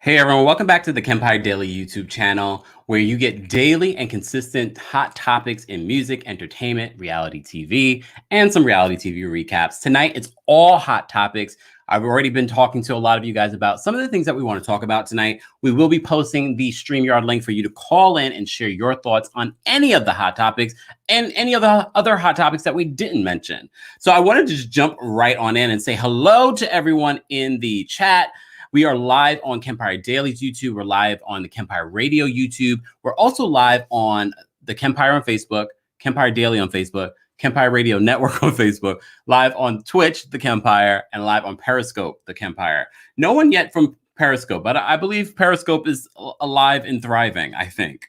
Hey everyone, welcome back to the Kempire Daily YouTube channel, where you get daily and consistent hot topics in music, entertainment, reality TV, and some reality TV recaps. Tonight, it's all hot topics. I've already been talking to a lot of you guys about some of the things that we want to talk about tonight. We will be posting the StreamYard link for you to call in and share your thoughts on any of the hot topics and any of the other hot topics that we didn't mention. So I wanted to just jump right on in and say hello to everyone in the chat. We are live on Kempire Daily's YouTube. We're live on the Kempire Radio YouTube. We're also live on the Kempire on Facebook, Kempire Daily on Facebook, Kempire Radio Network on Facebook, live on Twitch, The Kempire, and live on Periscope, The Kempire. No one yet from Periscope, but I believe Periscope is alive and thriving, I think.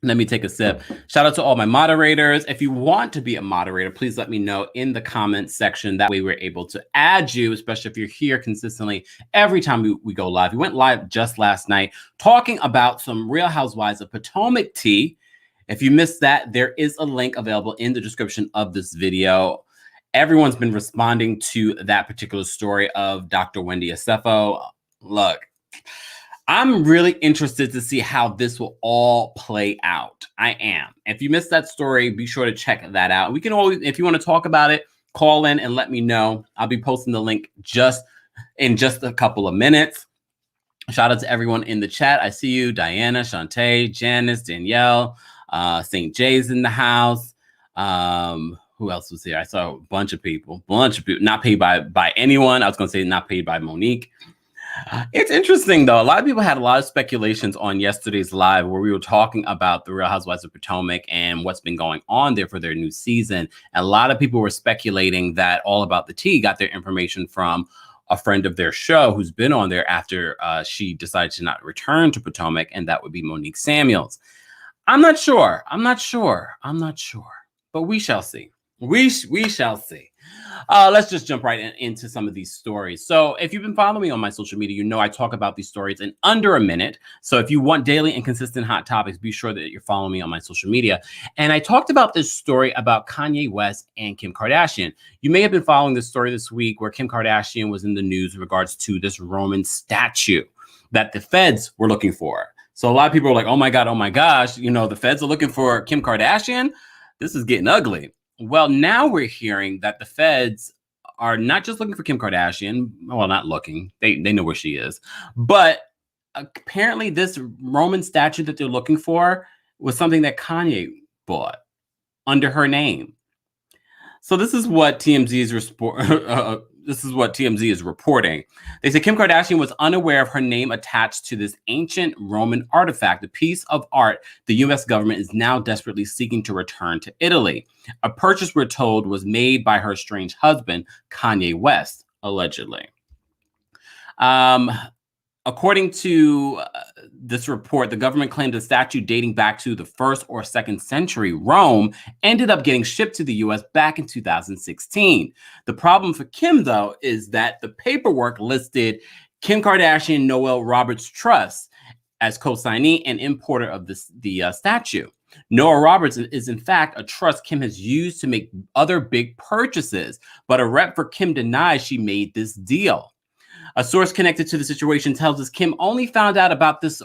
Let me take a sip. Shout out to all my moderators. If you want to be a moderator, please let me know in the comments section. That way we're able to add you, especially if you're here consistently every time we go live. We went live just last night talking about some Real Housewives of Potomac tea. If you missed that, there is a link available in the description of this video. Everyone's been responding to that particular story of Dr. Wendy Asefo. Look, I'm really interested to see how this will all play out. I am. If you missed that story, be sure to check that out. We can always, if you want to talk about it, call in and let me know. I'll be posting the link in just a couple of minutes. Shout out to everyone in the chat. I see you, Diana, Shantae, Janice, Danielle, St. Jay's in the house. Who else was here? I saw a bunch of people, not paid by anyone. I was going to say not paid by Monique. It's interesting, though. A lot of people had a lot of speculations on yesterday's live where we were talking about the Real Housewives of Potomac and what's been going on there for their new season. And a lot of people were speculating that All About the Tea got their information from a friend of their show who's been on there after she decided to not return to Potomac, and that would be Monique Samuels. I'm not sure. But we shall see. We shall see. Let's just jump right into some of these stories. So if you've been following me on my social media, you know I talk about these stories in under a minute. So if you want daily and consistent hot topics, be sure that you're following me on my social media. And I talked about this story about Kanye West and Kim Kardashian. You may have been following this story this week where Kim Kardashian was in the news in regards to this Roman statue that the feds were looking for. So a lot of people are like, oh my God, oh my gosh, you know, the feds are looking for Kim Kardashian. This is getting ugly. Well, now we're hearing that the feds are not just looking for Kim Kardashian. Well, not looking. They know where she is. But apparently this Roman statue that they're looking for was something that Kanye bought under her name. So this is what TMZ is reporting. They say Kim Kardashian was unaware of her name attached to this ancient Roman artifact, a piece of art the U.S. government is now desperately seeking to return to Italy. A purchase, we're told, was made by her estranged husband, Kanye West, allegedly. According to this report, the government claimed a statue dating back to the 1st or 2nd century Rome ended up getting shipped to the U.S. back in 2016. The problem for Kim, though, is that the paperwork listed Kim Kardashian Noel Roberts Trust as co-signee and importer of the statue. Noah Roberts is, in fact, a trust Kim has used to make other big purchases, but a rep for Kim denies she made this deal. A source connected to the situation tells us Kim only found out about this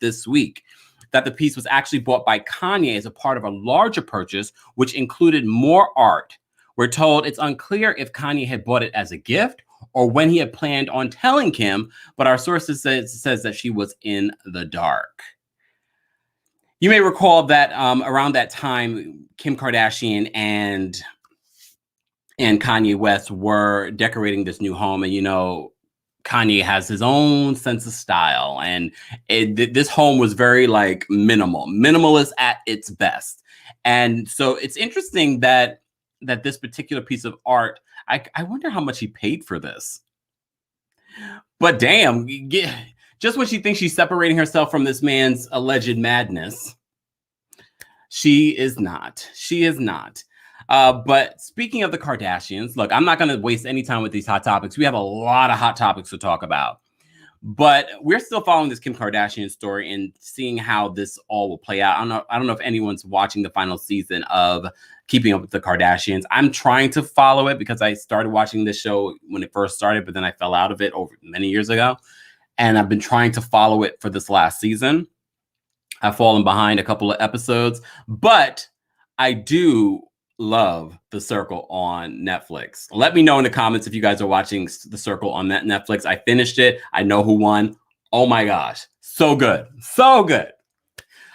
this week, that the piece was actually bought by Kanye as a part of a larger purchase, which included more art. We're told it's unclear if Kanye had bought it as a gift or when he had planned on telling Kim, but our sources says that she was in the dark. You may recall that around that time, Kim Kardashian and Kanye West were decorating this new home. And, you know, Kanye has his own sense of style. And this home was very like minimalist at its best. And so it's interesting that this particular piece of art, I wonder how much he paid for this. But damn, just when she thinks she's separating herself from this man's alleged madness, she is not. She is not. But speaking of the Kardashians, look, I'm not going to waste any time with these hot topics. We have a lot of hot topics to talk about. But we're still following this Kim Kardashian story and seeing how this all will play out. I don't know if anyone's watching the final season of Keeping Up with the Kardashians. I'm trying to follow it because I started watching this show when it first started, but then I fell out of it over many years ago. And I've been trying to follow it for this last season. I've fallen behind a couple of episodes, but I do love The Circle on Netflix. Let me know in the comments if you guys are watching The Circle on Netflix. I finished it. I know who won. Oh my gosh. So good. So good.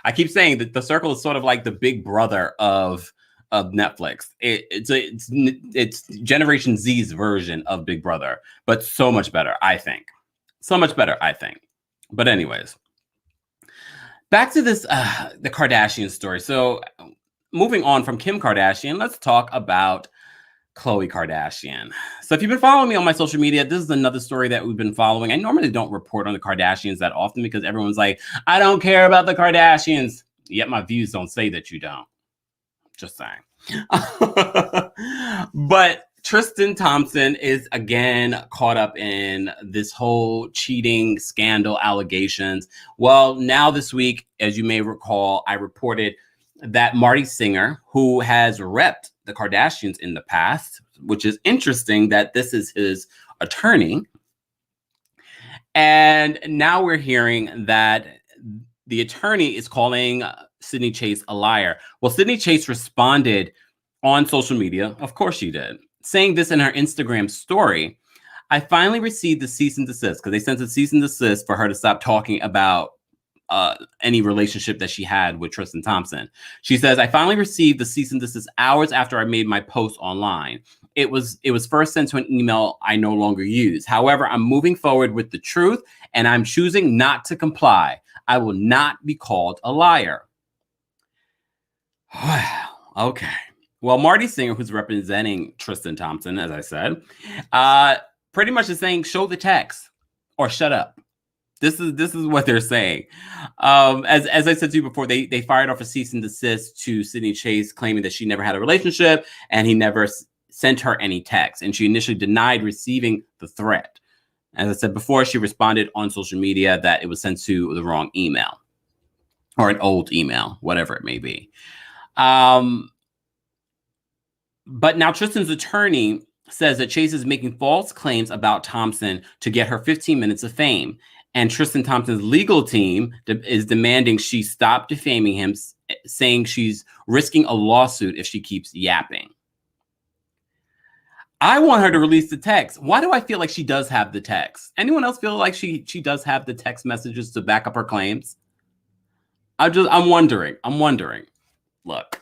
I keep saying that The Circle is sort of like the big brother of Netflix. It's Generation Z's version of Big Brother, but so much better, I think. So much better, I think. But anyways, back to this, the Kardashian story. So moving on from Kim Kardashian, let's talk about Khloe Kardashian. So if you've been following me on my social media, this is another story that we've been following. I normally don't report on the Kardashians that often because everyone's like, I don't care about the Kardashians. Yet my views don't say that you don't. Just saying. But Tristan Thompson is again caught up in this whole cheating scandal allegations. Well, now this week, as you may recall, I reported that Marty Singer, who has repped the Kardashians in the past, which is interesting that this is his attorney. And now we're hearing that the attorney is calling Sydney Chase a liar. Well, Sydney Chase responded on social media, of course she did, saying this in her Instagram story. I finally received the cease and desist because they sent a cease and desist for her to stop talking about any relationship that she had with Tristan Thompson. She says, I finally received the cease and desist hours after I made my post online. It was first sent to an email I no longer use. However, I'm moving forward with the truth and I'm choosing not to comply. I will not be called a liar. Wow. Okay. Well, Marty Singer, who's representing Tristan Thompson, as I said, pretty much is saying, show the text or shut up. This is what they're saying. As I said to you before, they fired off a cease and desist to Sydney Chase, claiming that she never had a relationship and he never sent her any text. And she initially denied receiving the threat. As I said before, she responded on social media that it was sent to the wrong email or an old email, whatever it may be. But now Tristan's attorney says that Chase is making false claims about Thompson to get her 15 minutes of fame. And Tristan Thompson's legal team is demanding she stop defaming him, saying she's risking a lawsuit if she keeps yapping. I want her to release the text. Why do I feel like she does have the text? Anyone else feel like she does have the text messages to back up her claims? I'm wondering. Look,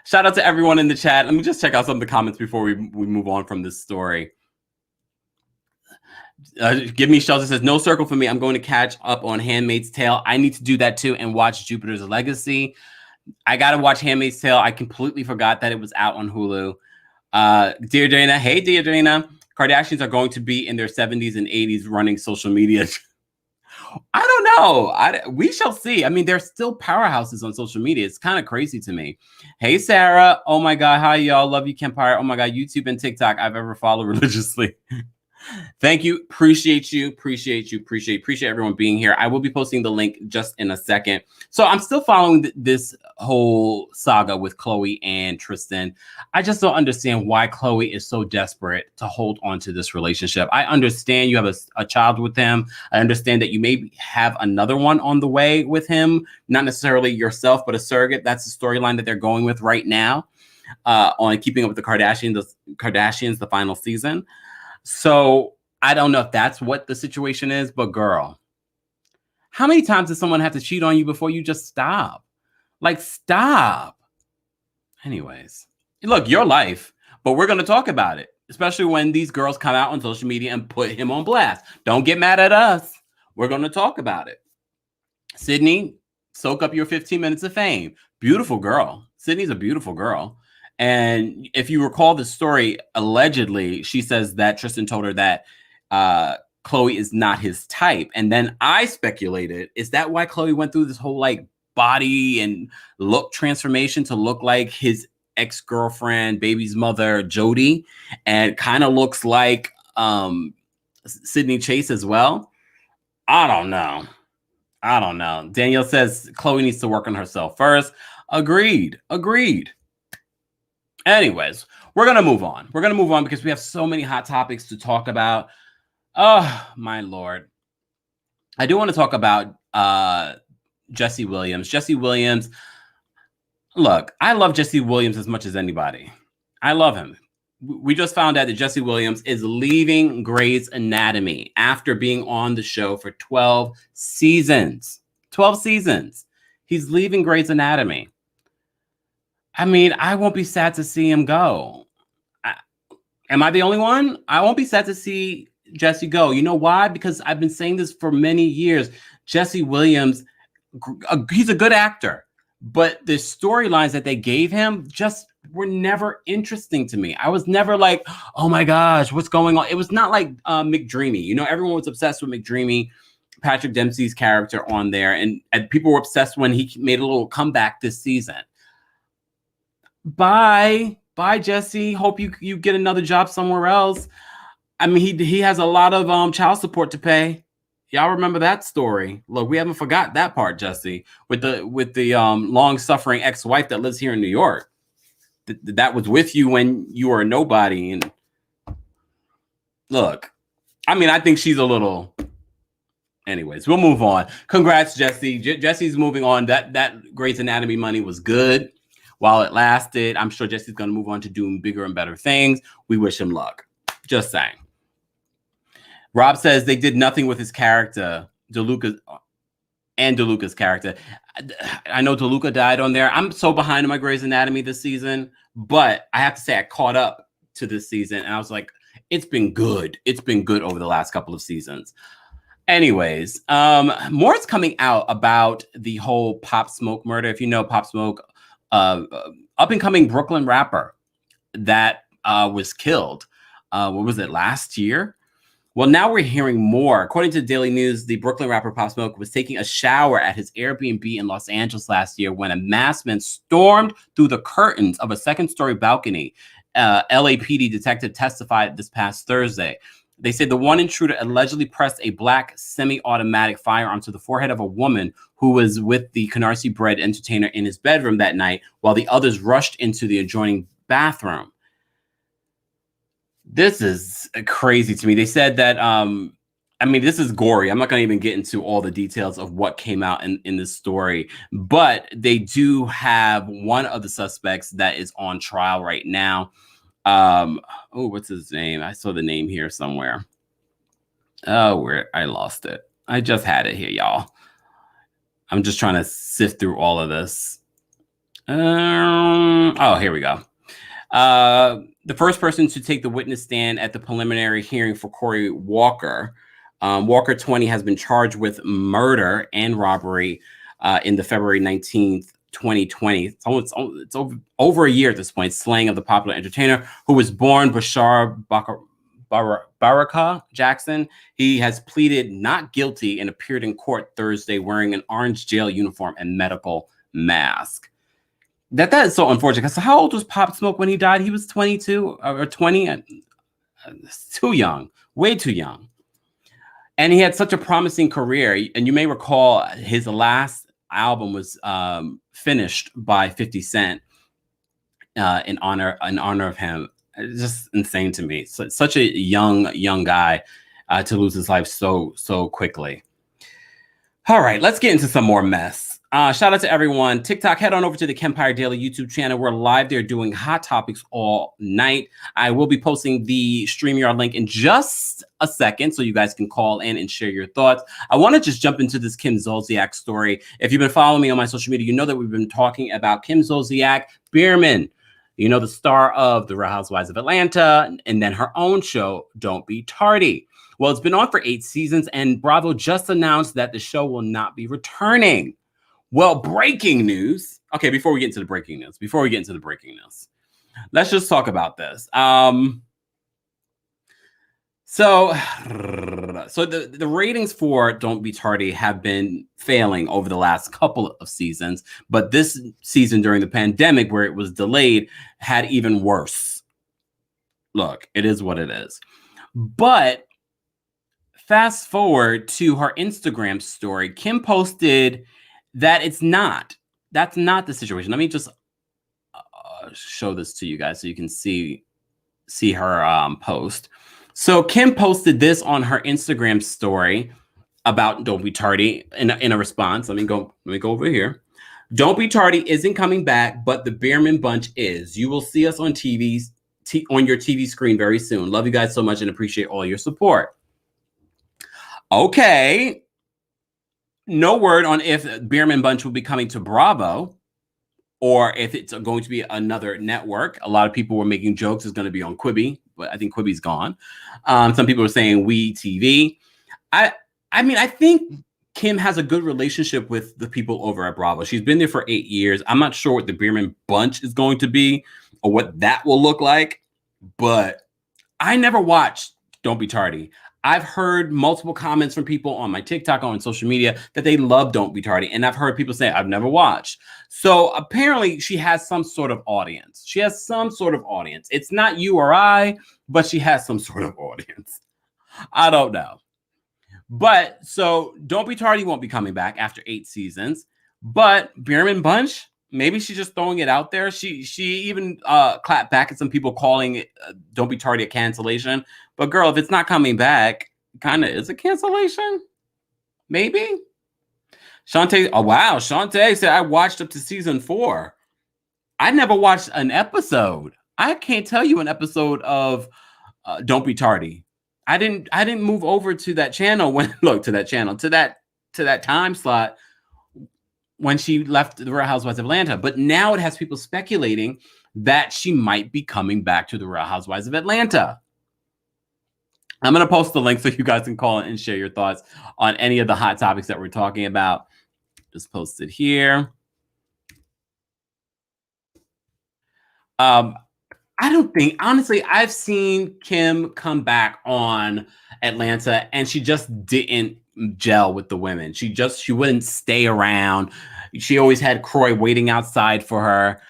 shout out to everyone in the chat. Let me just check out some of the comments before we move on from this story. Give Me Shelter says, no circle for me. I'm going to catch up on Handmaid's Tale. I need to do that too and watch Jupiter's Legacy. I got to watch Handmaid's Tale. I completely forgot that it was out on Hulu. Dear Dana, hey, dear Dana. Kardashians are going to be in their 70s and 80s running social media. I don't know. We shall see. I mean, they're still powerhouses on social media. It's kind of crazy to me. Hey, Sarah. Oh, my God. Hi, y'all. Love you, Kempire. Oh, my God. YouTube and TikTok I've ever followed religiously. Thank you. Appreciate you. Appreciate everyone being here. I will be posting the link just in a second. So I'm still following this whole saga with Khloe and Tristan. I just don't understand why Khloe is so desperate to hold on to this relationship. I understand you have a child with him. I understand that you maybe have another one on the way with him, not necessarily yourself, but a surrogate. That's the storyline that they're going with right now on Keeping Up with the Kardashians, the final season. So I don't know if that's what the situation is, but girl, how many times does someone have to cheat on you before you just stop? Like, stop. Anyways, look, your life, but we're going to talk about it, especially when these girls come out on social media and put him on blast. Don't get mad at us. We're going to talk about it. Sydney, soak up your 15 minutes of fame. Beautiful girl. Sydney's a beautiful girl. And if you recall the story, allegedly, she says that Tristan told her that Khloe is not his type. And then I speculated, is that why Khloe went through this whole like body and look transformation to look like his ex-girlfriend, baby's mother, Jody, and kind of looks like Sydney Chase as well? I don't know. Danielle says Khloe needs to work on herself first. Agreed. Anyways, we're going to move on. We're going to move on because we have so many hot topics to talk about. Oh, my Lord. I do want to talk about Jesse Williams. Jesse Williams. Look, I love Jesse Williams as much as anybody. I love him. We just found out that Jesse Williams is leaving Grey's Anatomy after being on the show for 12 seasons. 12 seasons. He's leaving Grey's Anatomy. I mean, I won't be sad to see him go. Am I the only one? I won't be sad to see Jesse go. You know why? Because I've been saying this for many years. Jesse Williams, he's a good actor, but the storylines that they gave him just were never interesting to me. I was never like, oh my gosh, what's going on? It was not like McDreamy. You know, everyone was obsessed with McDreamy, Patrick Dempsey's character on there, and people were obsessed when he made a little comeback this season. Bye, Jesse. Hope you get another job somewhere else. I mean, he has a lot of child support to pay. Y'all remember that story? Look, we haven't forgot that part, Jesse, with the long-suffering ex-wife that lives here in New York. That was with you when you were a nobody. And look, I mean, I think she's a little. Anyways, we'll move on. Congrats, Jesse. Jesse's moving on. That Grey's Anatomy money was good while it lasted. I'm sure Jesse's going to move on to doing bigger and better things. We wish him luck. Just saying. Rob says they did nothing with his character, DeLuca's character. I know DeLuca died on there. I'm so behind on my Grey's Anatomy this season, but I have to say I caught up to this season, and I was like, it's been good. It's been good over the last couple of seasons. Anyways, more is coming out about the whole Pop Smoke murder. If you know Pop Smoke, up-and-coming Brooklyn rapper that was killed. What was it, last year? Well, now we're hearing more. According to the Daily News, the Brooklyn rapper Pop Smoke was taking a shower at his Airbnb in Los Angeles last year when a masked man stormed through the curtains of a second-story balcony. LAPD detective testified this past Thursday. They said the one intruder allegedly pressed a black semi-automatic firearm to the forehead of a woman who was with the Canarsie Bread entertainer in his bedroom that night, while the others rushed into the adjoining bathroom. This is crazy to me. They said that, I mean, this is gory. I'm not going to even get into all the details of what came out in this story, but they do have one of the suspects that is on trial right now. What's his name? I saw the name here somewhere. Where I lost it. I just had it here, y'all. I'm just trying to sift through all of this. Here we go. The first person to take the witness stand at the preliminary hearing for Corey Walker. Walker, 20, has been charged with murder and robbery in the February 19th, 2020. It's over a year at this point. Slaying of the popular entertainer who was born Bashar Baraka Jackson. He has pleaded not guilty and appeared in court Thursday wearing an orange jail uniform and medical mask. That is so unfortunate. Because how old was Pop Smoke when he died? He was 22 or 20. Too young, way too young. And he had such a promising career. And you may recall his last album was finished by 50 Cent in honor of him. It's just insane to me. So, such a young guy to lose his life so quickly. All right, let's get into some more mess. Shout out to everyone. TikTok, head on over to the Kempire Daily YouTube channel. We're live there doing hot topics all night. I will be posting the StreamYard link in just a second so you guys can call in and share your thoughts. I want to just jump into this Kim Zolciak story. If you've been following me on my social media, you know that we've been talking about Kim Zolciak Biermann. You know, the star of The Real Housewives of Atlanta and then her own show, Don't Be Tardy. Well, it's been on for 8 seasons and Bravo just announced that the show will not be returning. Well, breaking news. Okay, before we get into the breaking news, let's just talk about this. So the ratings for Don't Be Tardy have been failing over the last couple of seasons, but this season during the pandemic where it was delayed had even worse. Look, it is what it is. But fast forward to her Instagram story, Kim posted that that's not the situation. Let me just show this to you guys so you can see her post. So Kim posted this on her Instagram story about Don't Be Tardy in a response. Let me go over here. Don't Be Tardy isn't coming back, but the Bierman Bunch is. You will see us on on your TV screen very soon. Love you guys so much and appreciate all your support. Okay. No word on if Bierman Bunch will be coming to Bravo or if it's going to be another network. A lot of people were making jokes it's going to be on Quibi, but I think Quibi's gone. Some people are saying WeTV. I mean, I think Kim has a good relationship with the people over at Bravo. She's been there for 8 years. I'm not sure what the Bierman Bunch is going to be or what that will look like, but I never watched Don't Be Tardy. I've heard multiple comments from people on my TikTok, on social media, that they love Don't Be Tardy. And I've heard people say, I've never watched. So apparently she has some sort of audience. She has some sort of audience. It's not you or I, but she has some sort of audience. I don't know. But so Don't Be Tardy won't be coming back after 8 seasons. But Bierman Bunch, maybe she's just throwing it out there. She even clapped back at some people calling it Don't Be Tardy a cancellation. But girl, if it's not coming back, kind of is a cancellation. Maybe. Shantae, oh wow, Shantae said I watched up to season 4. I never watched an episode. I can't tell you an episode of Don't Be Tardy. I didn't move over to that channel to that time slot when she left the Real Housewives of Atlanta. But now it has people speculating that she might be coming back to the Real Housewives of Atlanta. I'm going to post the link so you guys can call and share your thoughts on any of the hot topics that we're talking about. Just post it here. I don't think, honestly, I've seen Kim come back on Atlanta and she just didn't gel with the women. She wouldn't stay around. She always had Croy waiting outside for her.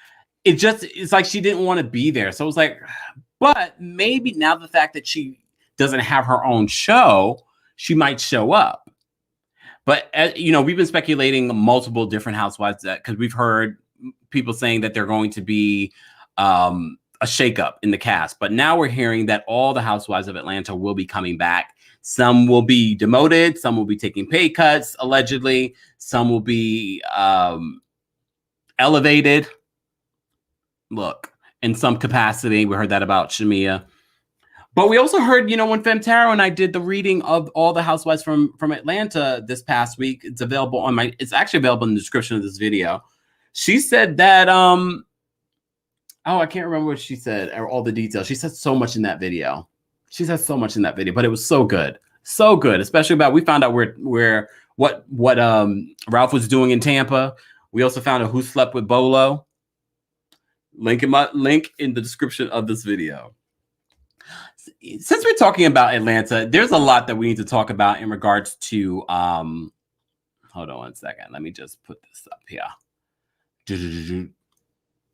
It's like she didn't want to be there. So it was like, but maybe now the fact that she doesn't have her own show, she might show up. But, we've been speculating multiple different housewives because we've heard people saying that they're going to be a shakeup in the cast. But now we're hearing that all the housewives of Atlanta will be coming back. Some will be demoted. Some will be taking pay cuts, allegedly. Some will be elevated. Look, in some capacity. We heard that about Shamia. But we also heard, when Femtaro and I did the reading of all the housewives from Atlanta this past week, it's actually available in the description of this video. She said that, I can't remember what she said or all the details. She said so much in that video. But it was so good. So good, especially about, we found out what Ralph was doing in Tampa. We also found out who slept with Bolo. Link in the description of this video. Since we're talking about Atlanta, there's a lot that we need to talk about in regards to hold on one second. Let me just put this up here.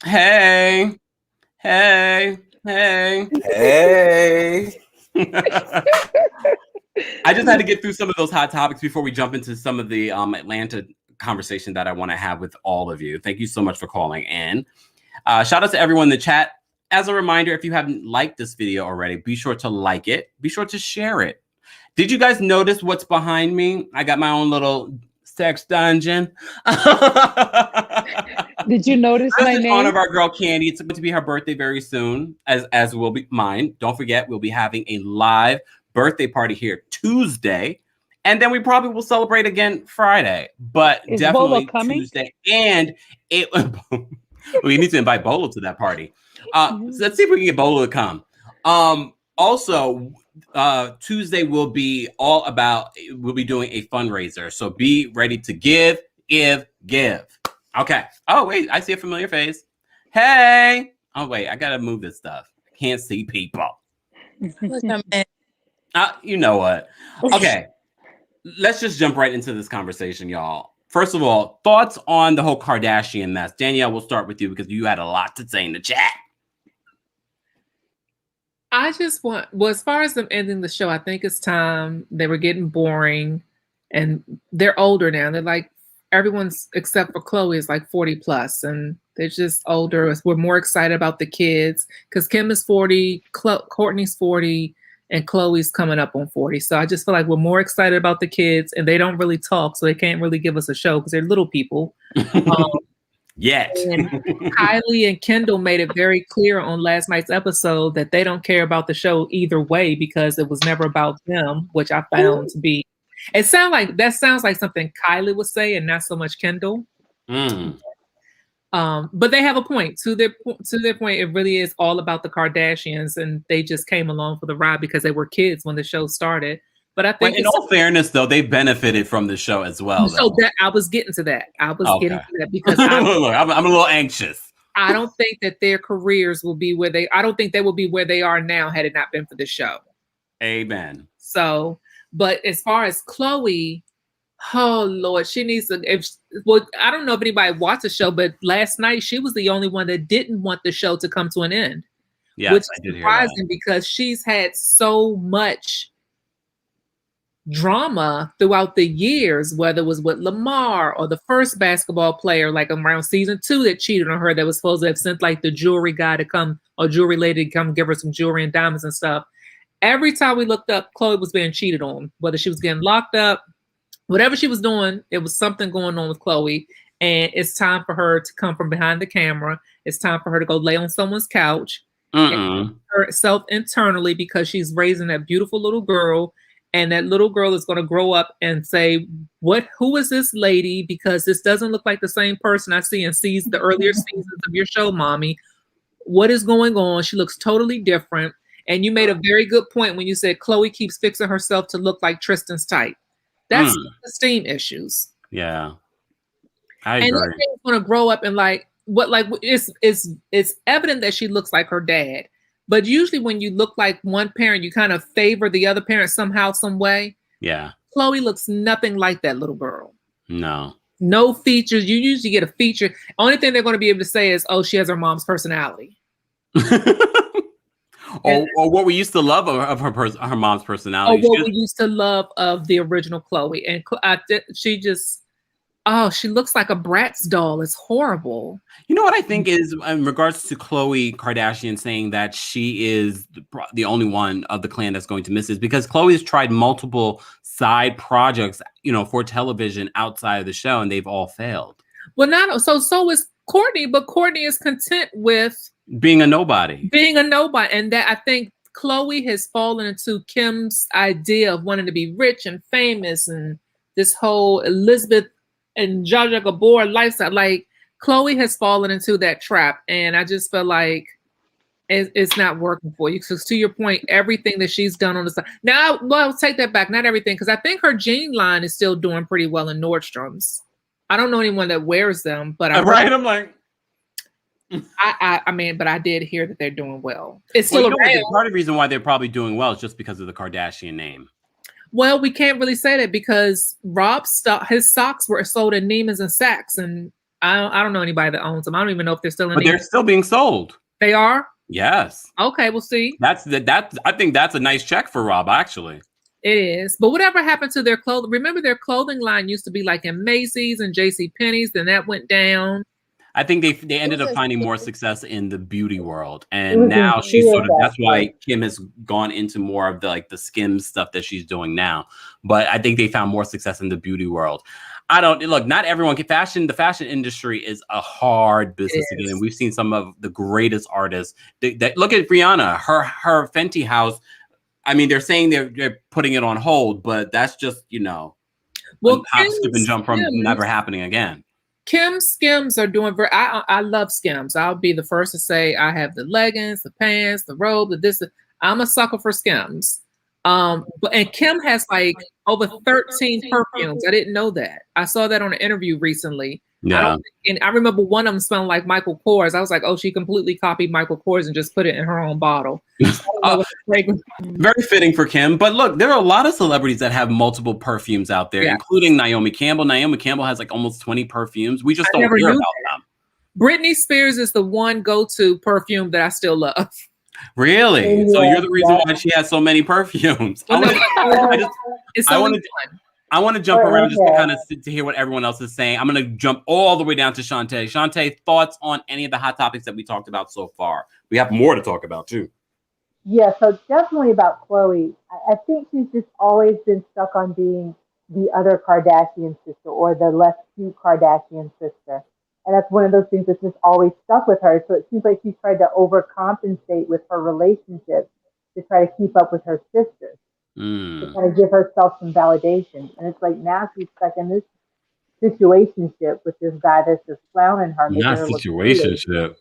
Hey. I just had to get through some of those hot topics before we jump into some of the Atlanta conversation that I want to have with all of you. Thank you so much for calling in. Shout out to everyone in the chat. As a reminder, if you haven't liked this video already, be sure to like it. Be sure to share it. Did you guys notice what's behind me? I got my own little sex dungeon. Did you notice my name? In honor of our girl Candy. It's going to be her birthday very soon, as will be mine. Don't forget, we'll be having a live birthday party here Tuesday, and then we probably will celebrate again Friday. But Is definitely Bolo coming? Tuesday, and we need to invite Bolo to that party. So let's see if we can get Bolo to come. Also, Tuesday will be all about, we'll be doing a fundraiser. So be ready to give. Okay. Oh, wait, I see a familiar face. Hey. Oh, wait, I got to move this stuff. I can't see people. You know what? Okay. Let's just jump right into this conversation, y'all. First of all, thoughts on the whole Kardashian mess. Danielle, we'll start with you because you had a lot to say in the chat. I just want, as far as them ending the show, I think it's time. They were getting boring and they're older now. They're like everyone's except for Chloe is like 40 plus, and they're just older. We're more excited about the kids because Kim is 40, Courtney's 40, and Chloe's coming up on 40. So I just feel like we're more excited about the kids, and they don't really talk, so they can't really give us a show because they're little people. Yet. And Kylie and Kendall made it very clear on last night's episode that they don't care about the show either way because it was never about them, which I found to be. Sounds like something Kylie would say, and not so much Kendall. But they have a point. To their point, it really is all about the Kardashians, and they just came along for the ride because they were kids when the show started. But I think, in all fairness, though, they benefited from the show as well. So I was getting to that. Getting to that because I'm a little anxious. I don't think that their careers will be I don't think they will be where they are now had it not been for the show. Amen. So, but as far as Chloe, oh Lord, she needs to. I don't know if anybody watched the show, but last night she was the only one that didn't want the show to come to an end. Yes, which I did is surprising because she's had so much drama throughout the years, whether it was with Lamar or the first basketball player, like around season 2 that cheated on her, that was supposed to have sent like the jewelry guy to come, or jewelry lady to come give her some jewelry and diamonds and stuff. Every time we looked up, Chloe was being cheated on, whether she was getting locked up, whatever she was doing, it was something going on with Chloe. And it's time for her to come from behind the camera. It's time for her to go lay on someone's couch and herself internally, because she's raising that beautiful little girl. And that little girl is going to grow up and say, who is this lady? Because this doesn't look like the same person I see in the earlier seasons of your show, Mommy. What is going on? She looks totally different. And you made a very good point when you said Chloe keeps fixing herself to look like Tristan's type. That's esteem issues. Yeah. I agree. And she's going to grow up and it's evident that she looks like her dad. But usually when you look like one parent, you kind of favor the other parent somehow, some way. Yeah. Chloe looks nothing like that little girl. No features. You usually get a feature. Only thing they're going to be able to say is, oh, she has her mom's personality. or what we used to love of her mom's personality. Or what we used to love of the original Chloe. And she looks like a Bratz doll. It's horrible. You know what I think is, in regards to Khloe Kardashian saying that she is the only one of the clan that's going to miss, is because Khloe has tried multiple side projects, for television outside of the show, and they've all failed. Well, so is Courtney, but Courtney is content with being a nobody. And that, I think Khloe has fallen into Kim's idea of wanting to be rich and famous, and this whole Elizabeth and Zsa Zsa Gabor lifestyle. Like, Khloe has fallen into that trap, and I just feel like it's not working for you. So to your point, everything that she's done on the side. Now, I'll take that back. Not everything, because I think her jean line is still doing pretty well in Nordstrom's. I don't know anyone that wears them, but I'm like, I mean, but I did hear that they're doing well. It's still around. Part of the reason why they're probably doing well is just because of the Kardashian name. Well, we can't really say that because his socks were sold at Neiman's and Saks, and I don't know anybody that owns them. I don't even know if they're still in. But they're still being sold. They are? Yes. Okay, we'll see. I think that's a nice check for Rob, actually. It is. But whatever happened to their clothing? Remember, their clothing line used to be like in Macy's and JCPenney's, then that went down. I think they ended up finding more success in the beauty world, and now she's that's why Kim has gone into more of the Skims stuff that she's doing now. But I think they found more success in the beauty world. Not everyone can fashion. The fashion industry is a hard business again. We've seen some of the greatest artists that look at Rihanna, her Fenty house. I mean, they're saying they're putting it on hold, but that's just, hop, skip, and jump from never happening again. Kim's Skims are doing I love Skims. I'll be the first to say I have the leggings, the pants, the robe, I'm a sucker for Skims. And Kim has like over 13 perfumes. I didn't know that. I saw that on an interview recently. Yeah. And I remember one of them smelling like Michael Kors. I was like, oh, she completely copied Michael Kors and just put it in her own bottle. Very fitting for Kim. But look, there are a lot of celebrities that have multiple perfumes out there, including Naomi Campbell. Naomi Campbell has like almost 20 perfumes. We just don't hear about them. Britney Spears is the one go-to perfume that I still love. Really? So you're the reason why she has so many perfumes. It's only one. I want to jump around just to kind of to hear what everyone else is saying. I'm going to jump all the way down to Shantae. Shantae, thoughts on any of the hot topics that we talked about so far? We have more to talk about too. Yeah, so definitely about Chloe. I think she's just always been stuck on being the other Kardashian sister or the less cute Kardashian sister. And that's one of those things that's just always stuck with her. So it seems like she's tried to overcompensate with her relationship to try to keep up with her sisters, to kind of give herself some validation. And it's like now she's stuck in this situationship with this guy that's just clowning her. Not situationship.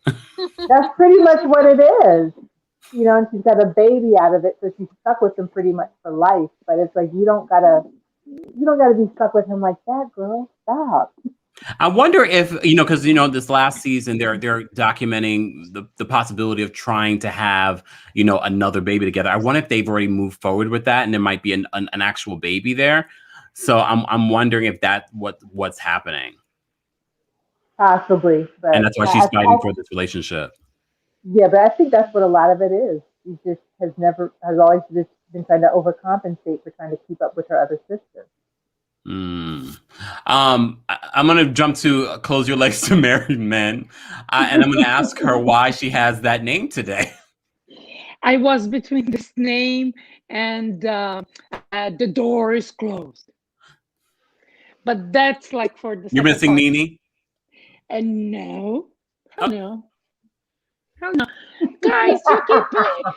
That's pretty much what it is. You know, and she's got a baby out of it, so she's stuck with him pretty much for life. But it's like you don't gotta be stuck with him like that, girl. Stop. I wonder if, because, this last season, they're documenting the possibility of trying to have, another baby together. I wonder if they've already moved forward with that and there might be an actual baby there. So I'm wondering if that's what's happening. Possibly. But and that's why she's fighting for this relationship. Yeah, but I think that's what a lot of it is. She just has always just been trying to overcompensate for trying to keep up with her other sister. I'm going to jump to Close Your Legs to Married Men. And I'm going to ask her why she has that name today. I was between this name and The Door is Closed. But that's like for the You're missing Nene? And no. No. Hell no. Guys,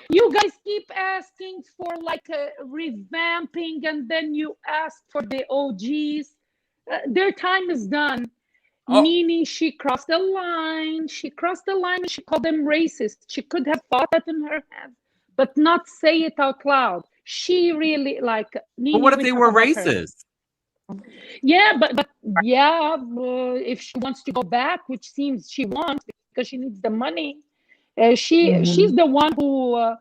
you guys keep asking for like a revamping and then you ask for the OGs. Their time is done. Nene, she crossed the line. She crossed the line and she called them racist. She could have thought that in her head, but not say it out loud. She really Nene. But what if they were racist? Yeah, but if she wants to go back, which seems she wants because she needs the money. She's the one who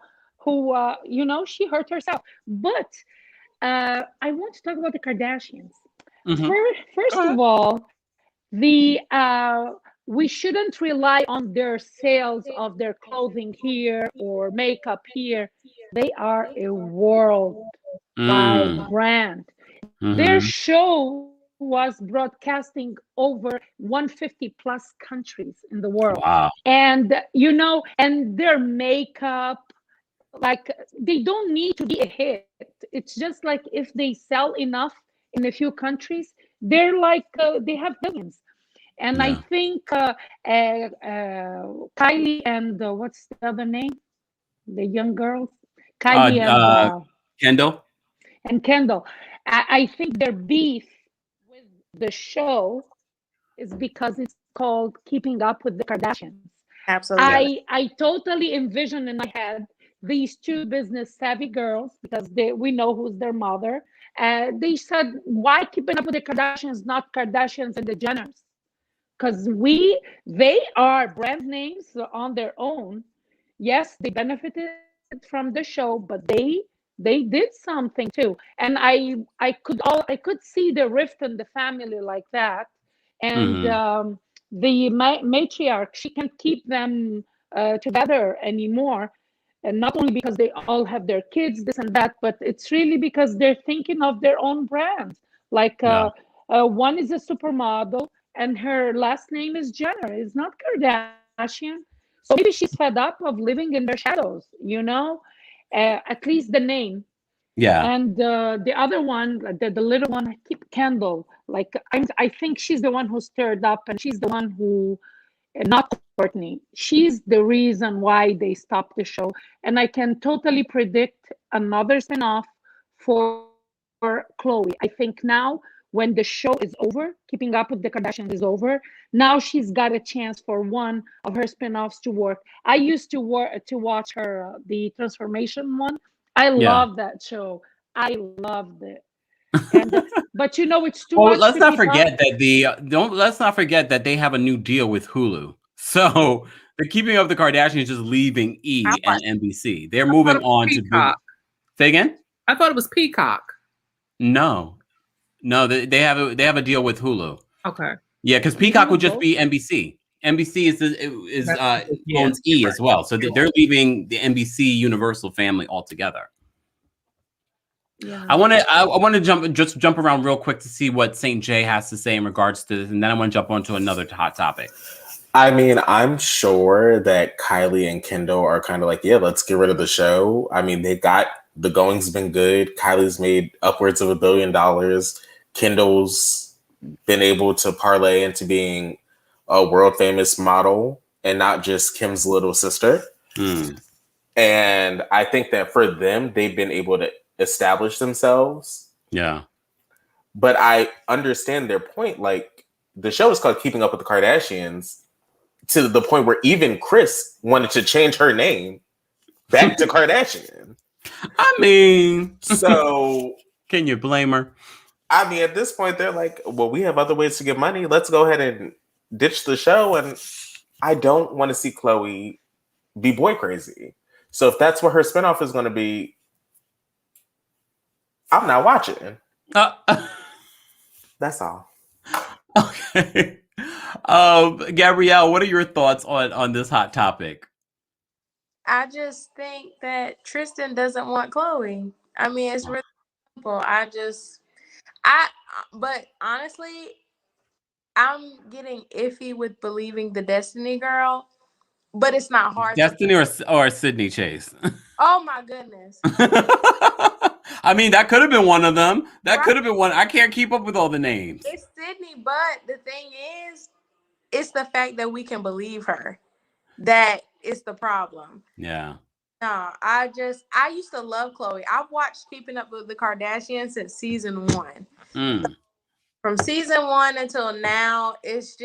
she hurt herself. But I want to talk about the Kardashians. First of all, we shouldn't rely on their sales of their clothing here or makeup here. They are a worldwide brand. Their show was broadcasting over 150 plus countries in the world. Wow. And and their makeup, they don't need to be a hit. It's just like if they sell enough in a few countries, they're they have billions. And I think Kylie and what's the other name, the young girls, Kylie and Kendall I think their beef with the show is because it's called Keeping Up with the Kardashians. Absolutely. I totally envision in my head these two business savvy girls, because we know who's their mother. They said, why Keeping Up with the Kardashians, not Kardashians and the Jenners? Because they are brand names on their own. Yes, they benefited from the show, but they did something too. And I could see the rift in the family like that. And the matriarch, she can't keep them together anymore. And not only because they all have their kids, this and that, but it's really because they're thinking of their own brands. One is a supermodel and her last name is Jenner. It's not Kardashian. So maybe she's fed up of living in their shadows, at least the name. Yeah. And the other one, the little one, I keep Kendall. I think she's the one who stirred up, and she's the one who, not Courtney. She's the reason why they stopped the show. And I can totally predict another spinoff for Chloe. I think now, when the show is over, Keeping Up with the Kardashians is over, now she's got a chance for one of her spinoffs to work. I used to watch her the Transformation one. I love that show. I loved it. But it's too much. Let's not forget that they have a new deal with Hulu. So the Keeping Up with the Kardashians is just leaving E and NBC. They're moving on to Google. Say again? I thought it was Peacock. No, they have a deal with Hulu. Okay. Yeah, because Peacock would just be NBC. NBC owns E as well, so they're leaving the NBC Universal family altogether. Yeah. I want to jump around real quick to see what St. J has to say in regards to this, and then I want to jump on to another hot topic. I mean, I'm sure that Kylie and Kendall are kind of like, yeah, let's get rid of the show. I mean, the going's been good. Kylie's made upwards of $1 billion. Kendall's been able to parlay into being a world famous model and not just Kim's little sister. And I think that for them, they've been able to establish themselves. Yeah. But I understand their point. Like, the show is called Keeping Up with the Kardashians, to the point where even Kris wanted to change her name back to Kardashian. I mean, so can you blame her? I mean, at this point, they're like, well, we have other ways to get money. Let's go ahead and ditch the show. And I don't want to see Khloe be boy crazy. So if that's what her spinoff is going to be, I'm not watching. That's all. Okay. Gabrielle, what are your thoughts on this hot topic? I just think that Tristan doesn't want Khloe. I mean, it's really simple. But honestly, I'm getting iffy with believing the Destiny girl, but it's not hard. Destiny or Sydney Chase? Oh my goodness. I mean, that could have been one of them. That could have been one. I can't keep up with all the names. It's Sydney, but the thing is, it's the fact that we can believe her. That is the problem. Yeah. No, I used to love Khloe. I've watched Keeping Up with the Kardashians since season 1. From season 1 until now, it's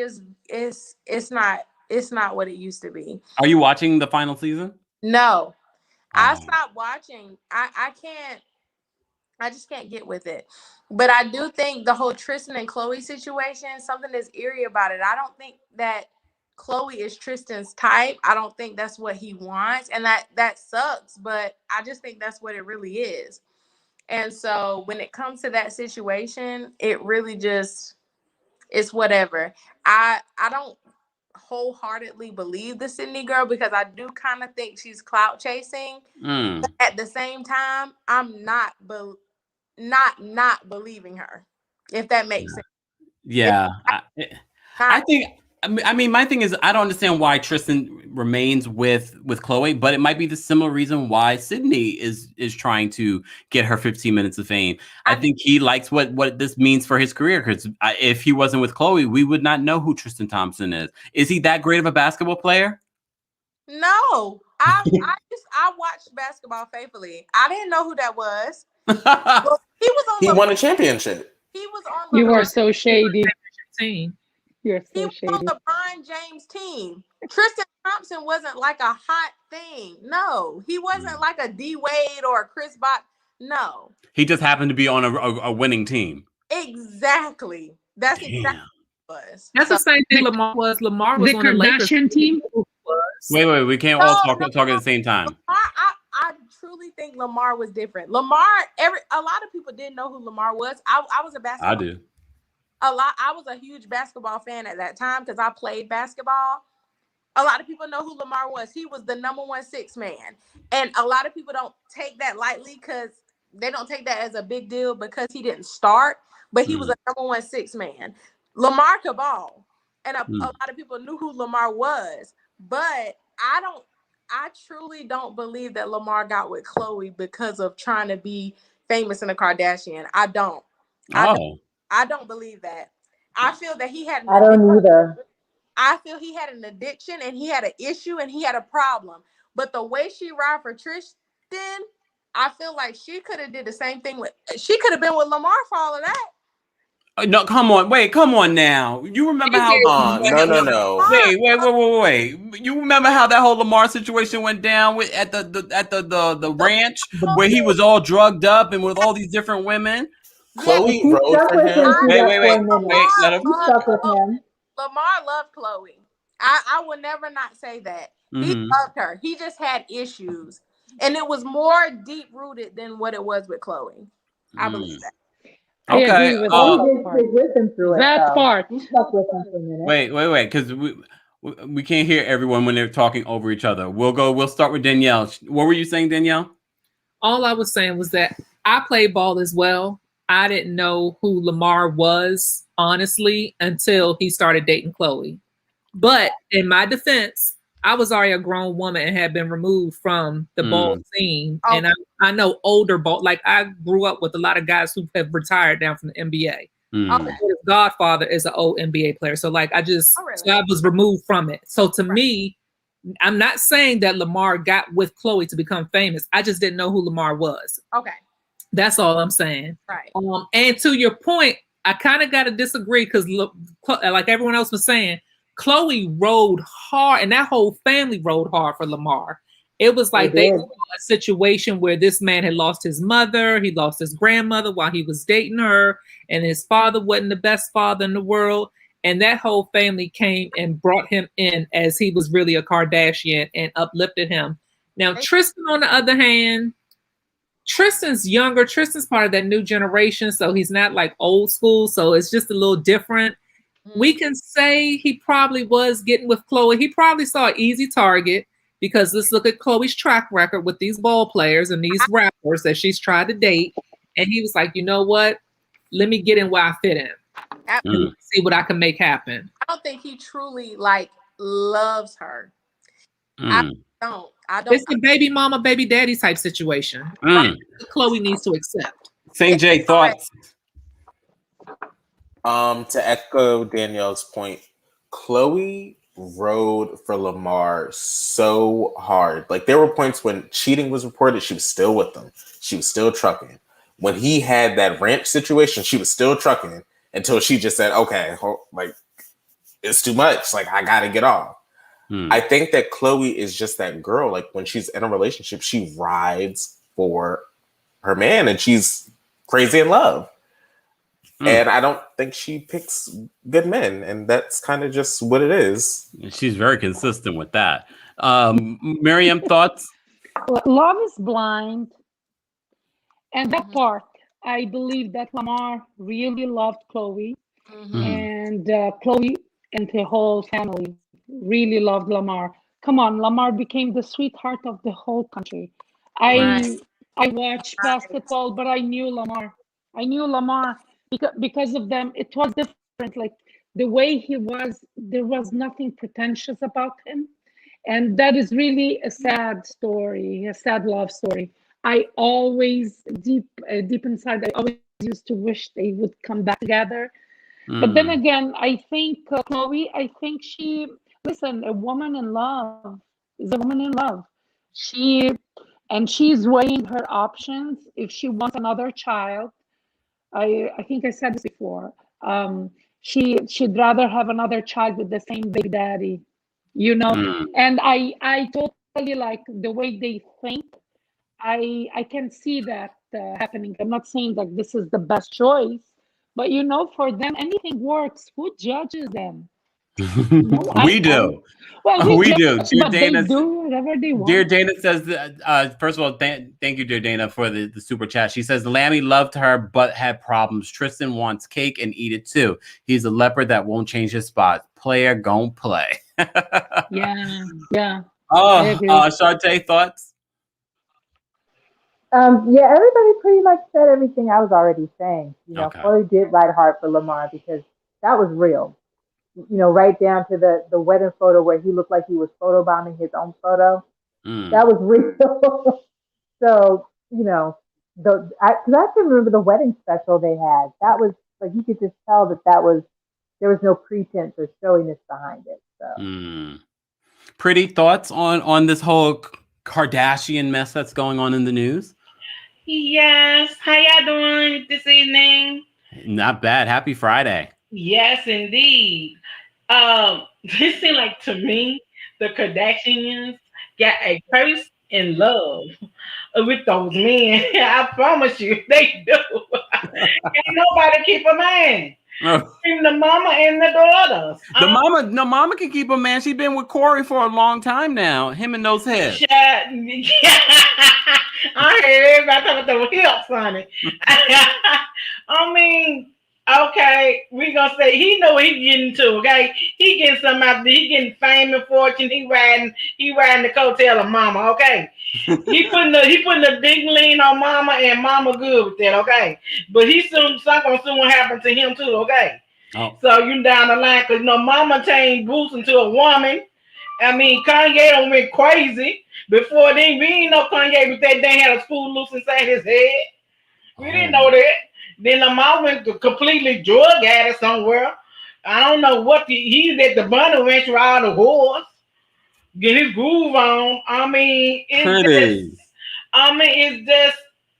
not what it used to be. Are you watching the final season? No. I stopped watching. I just can't get with it. But I do think the whole Tristan and Khloe situation, something that's eerie about it. I don't think that Khloe is Tristan's type. I don't think that's what he wants. And that sucks, but I just think that's what it really is. And so when it comes to that situation, it really just, it's whatever. I don't wholeheartly believe the Sydney girl because I do kind of think she's clout chasing. But at the same time, I'm not believing her, if that makes sense. Yeah. I think, I mean, my thing is, I don't understand why Tristan remains with Khloe, but it might be the similar reason why Sydney is trying to get her 15 minutes of fame. I think he likes what this means for his career, because if he wasn't with Khloe, we would not know who Tristan Thompson is. Is he that great of a basketball player? No. I watched basketball faithfully. I didn't know who that was. Well, he won a championship. He was on You are so shady. Team. You're so He was shady. on LeBron James' team. Tristan Thompson wasn't like a hot thing. No, he wasn't like a D Wade or a Chris Bosh. No, he just happened to be on a winning team. Exactly. That's exactly what it was. That's the same thing Lamar was. Lamar was The on the Lakers Kardashian team. Wait, we can't all talk at the same time. Lamar, I truly think Lamar was different. Lamar, a lot of people didn't know who Lamar was. I was a basketball. I do. I was a huge basketball fan at that time because I played basketball. A lot of people know who Lamar was. He was the number 1 6 man. And a lot of people don't take that lightly because they don't take that as a big deal because he didn't start, but he was a number 1 6 man. Lamar could ball. And a lot of people knew who Lamar was. But I truly don't believe that Lamar got with Khloe because of trying to be famous in a Kardashian. I don't. I don't believe that. I feel that he had. I don't either. I feel he had an addiction and he had an issue and he had a problem. But the way she ride for Tristan, I feel like she could have did the same thing with. She could have been with Lamar for all of that. No, come on now. You remember how? No. Wait. You remember how that whole Lamar situation went down at the ranch where he was all drugged up and with all these different women? Khloe wrote for him. Wait. Let him. Stuck with him. Lamar loved Khloe. I will never not say that. He loved her. He just had issues. And it was more deep rooted than what it was with Khloe. I believe that. I agree with that part. He stuck with him for a minute. Wait, because we can't hear everyone when they're talking over each other. We'll start with Danielle. What were you saying, Danielle? All I was saying was that I played ball as well. I didn't know who Lamar was, honestly, until he started dating Chloe. But in my defense, I was already a grown woman and had been removed from the ball scene. Oh. And I know older ball, like I grew up with a lot of guys who have retired down from the NBA. Okay. His godfather is an old NBA player. So like so I was removed from it. So to me, I'm not saying that Lamar got with Chloe to become famous. I just didn't know who Lamar was. Okay. That's all I'm saying. Right. And to your point, I kind of got to disagree because like everyone else was saying, Chloe rode hard and that whole family rode hard for Lamar. It was like they saw a situation where this man had lost his mother, he lost his grandmother while he was dating her, and his father wasn't the best father in the world. And that whole family came and brought him in as he was really a Kardashian and uplifted him. Now, Tristan, on the other hand, Tristan's younger. Tristan's part of that new generation, so he's not like old school. So it's just a little different. We can say he probably was getting with Chloe. He probably saw an easy target because let's look at Chloe's track record with these ball players and these rappers that she's tried to date. And he was like, you know what? Let me get in where I fit in. See what I can make happen. I don't think he truly like loves her. I don't. It's a baby mama, baby daddy type situation. Chloe needs to accept. St. J, thoughts? To echo Danielle's point, Chloe rode for Lamar so hard. Like there were points when cheating was reported, she was still with them. She was still trucking. When he had that ranch situation, she was still trucking until she just said, okay, like it's too much. Like I gotta get off. I think that Chloe is just that girl. Like when she's in a relationship, she rides for her man and she's crazy in love. And I don't think she picks good men. And that's kind of just what it is. She's very consistent with that. Miriam, thoughts? Love is blind. And that part, I believe that Lamar really loved Chloe. And Chloe and the whole family really loved Lamar. Come on, Lamar became the sweetheart of the whole country. I watched basketball, but I knew Lamar. Because of them. It was different. Like the way he was, there was nothing pretentious about him. And that is really a sad story, a sad love story. I always, deep inside, I always used to wish they would come back together. But then again, I think Chloe, listen, a woman in love is a woman in love. She's weighing her options. If she wants another child, I think I said this before, she'd rather have another child with the same big daddy, you know? And I totally like the way they think. I can see that happening. I'm not saying that this is the best choice, but you know, for them, anything works. Who judges them? We do. We do. But they do whatever they want. Dear Dana says, first of all, thank you, dear Dana, for the super chat. She says, Lammy loved her, but had problems. Tristan wants cake and eat it too. He's a leopard that won't change his spot. Player gon' play. Yeah. Oh, Shartae, thoughts? Yeah, everybody pretty much said everything I was already saying. You know, Chloe did ride hard for Lamar because that was real. You know, right down to the wedding photo where he looked like he was photobombing his own photo. That was real. So, you know, because I can remember the wedding special they had. That was like, you could just tell that there was no pretense or showiness behind it. So, Pretty thoughts on this whole Kardashian mess that's going on in the news? Yes. How y'all doing this evening? Not bad. Happy Friday. Yes, indeed. It seemed like to me, the Kardashians got a curse in love with those men. I promise you, they do. Can't nobody keep a man. Even the mama and the daughters. The mama can keep a man. She's been with Corey for a long time now. Him and those heads. I heard everybody talking about the hips, honey. I mean, Okay, we gonna say he know what he getting to. Okay, he getting something out there. He getting fame and fortune. He riding the coattail of mama. Okay, he putting the big lean on mama, and mama good with that. Okay, but he something soon happen to him too. Okay, so you down the line because mama changed Boots into a woman. I mean, Kanye done went crazy. Before then, we didn't know Kanye was that they had a spool loose inside his head. We didn't know that. Then Lamar went to completely drug addict somewhere. I don't know what he's at the Bunny Ranch ride a horse. Get his groove on. I mean, it's just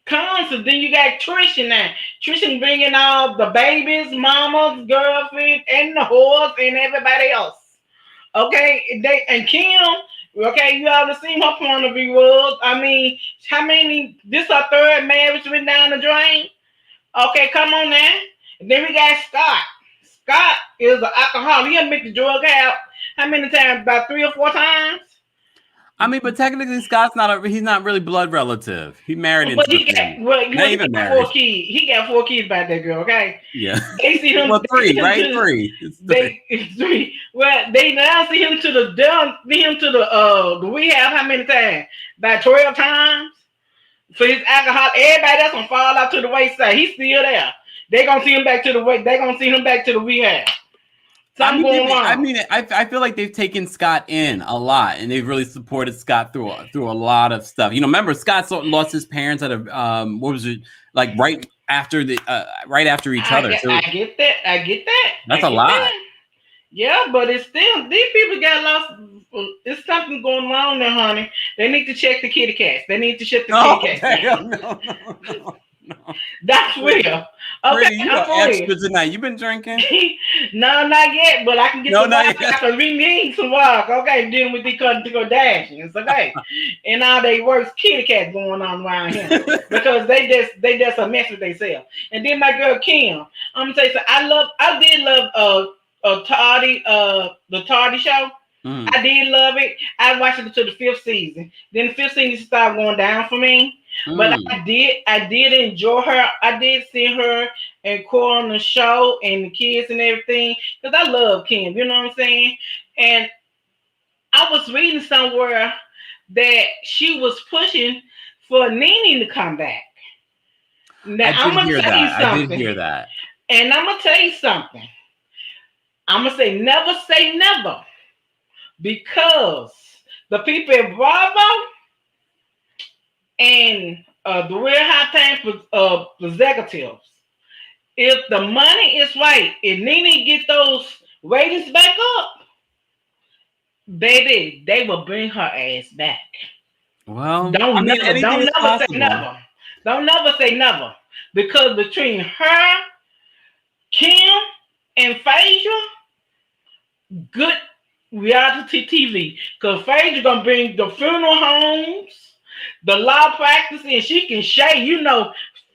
constant. Then you got Trisha now. Trisha bringing all the babies, mamas, girlfriend, and the horse, and everybody else. Okay, and Kim. Okay, you all seen her point of view was. I mean, how many? This her third marriage went down the drain. Okay, come on now. And then we got Scott. Scott is an alcoholic. He admit the drug out. How many times? About 3 or 4 times. I mean, but technically, Scott's he's not really blood relative. He married into the family. He got 4 kids. He got 4 kids by that girl. Okay. Yeah. They see him. Well, 3, right? 3. It's 3. Well, they now see him to the rehab. How many times? About 12 times. For his alcohol, everybody else gonna fall out to the wayside. He's still there. They gonna see him back to the way. They gonna see him back to the rehab. I feel like they've taken Scott in a lot, and they've really supported Scott through a lot of stuff. Remember Scott lost his parents at a what was it, like right after each other. So I get that. That's a lot. That. Yeah, but it's still these people got lost. It's something going on there, honey. They need to check the kitty cats. They need to check the kitty cats. No. That's real. Okay, you are extra tonight. You been drinking? No, not yet. But I can get some water. Because we need some water. Okay, dealing with the Kardashians. Okay, and all they worst kitty cats going on around here because they just a mess with themselves. And then my girl Kim, I'm gonna tell you something. I did love the Tardy show. I did love it. I watched it until the 5th season. Then the 5th season started going down for me. But I did enjoy her. I did see her and Cole on the show and the kids and everything. Because I love Kim, you know what I'm saying? And I was reading somewhere that she was pushing for Nene to come back. Now, I'm going to tell you something. I did hear that. And I'm going to tell you something. I'm going to say never. Because the people at Bravo and the Real High Time executives, if the money is right, if Nene get those ratings back up, baby, they will bring her ass back. Well, don't never say never. Don't never say never. Because between her, Kim, and Phaedra, good reality TV. Because Phaedra gonna bring the funeral homes, the law practice, and she can shade.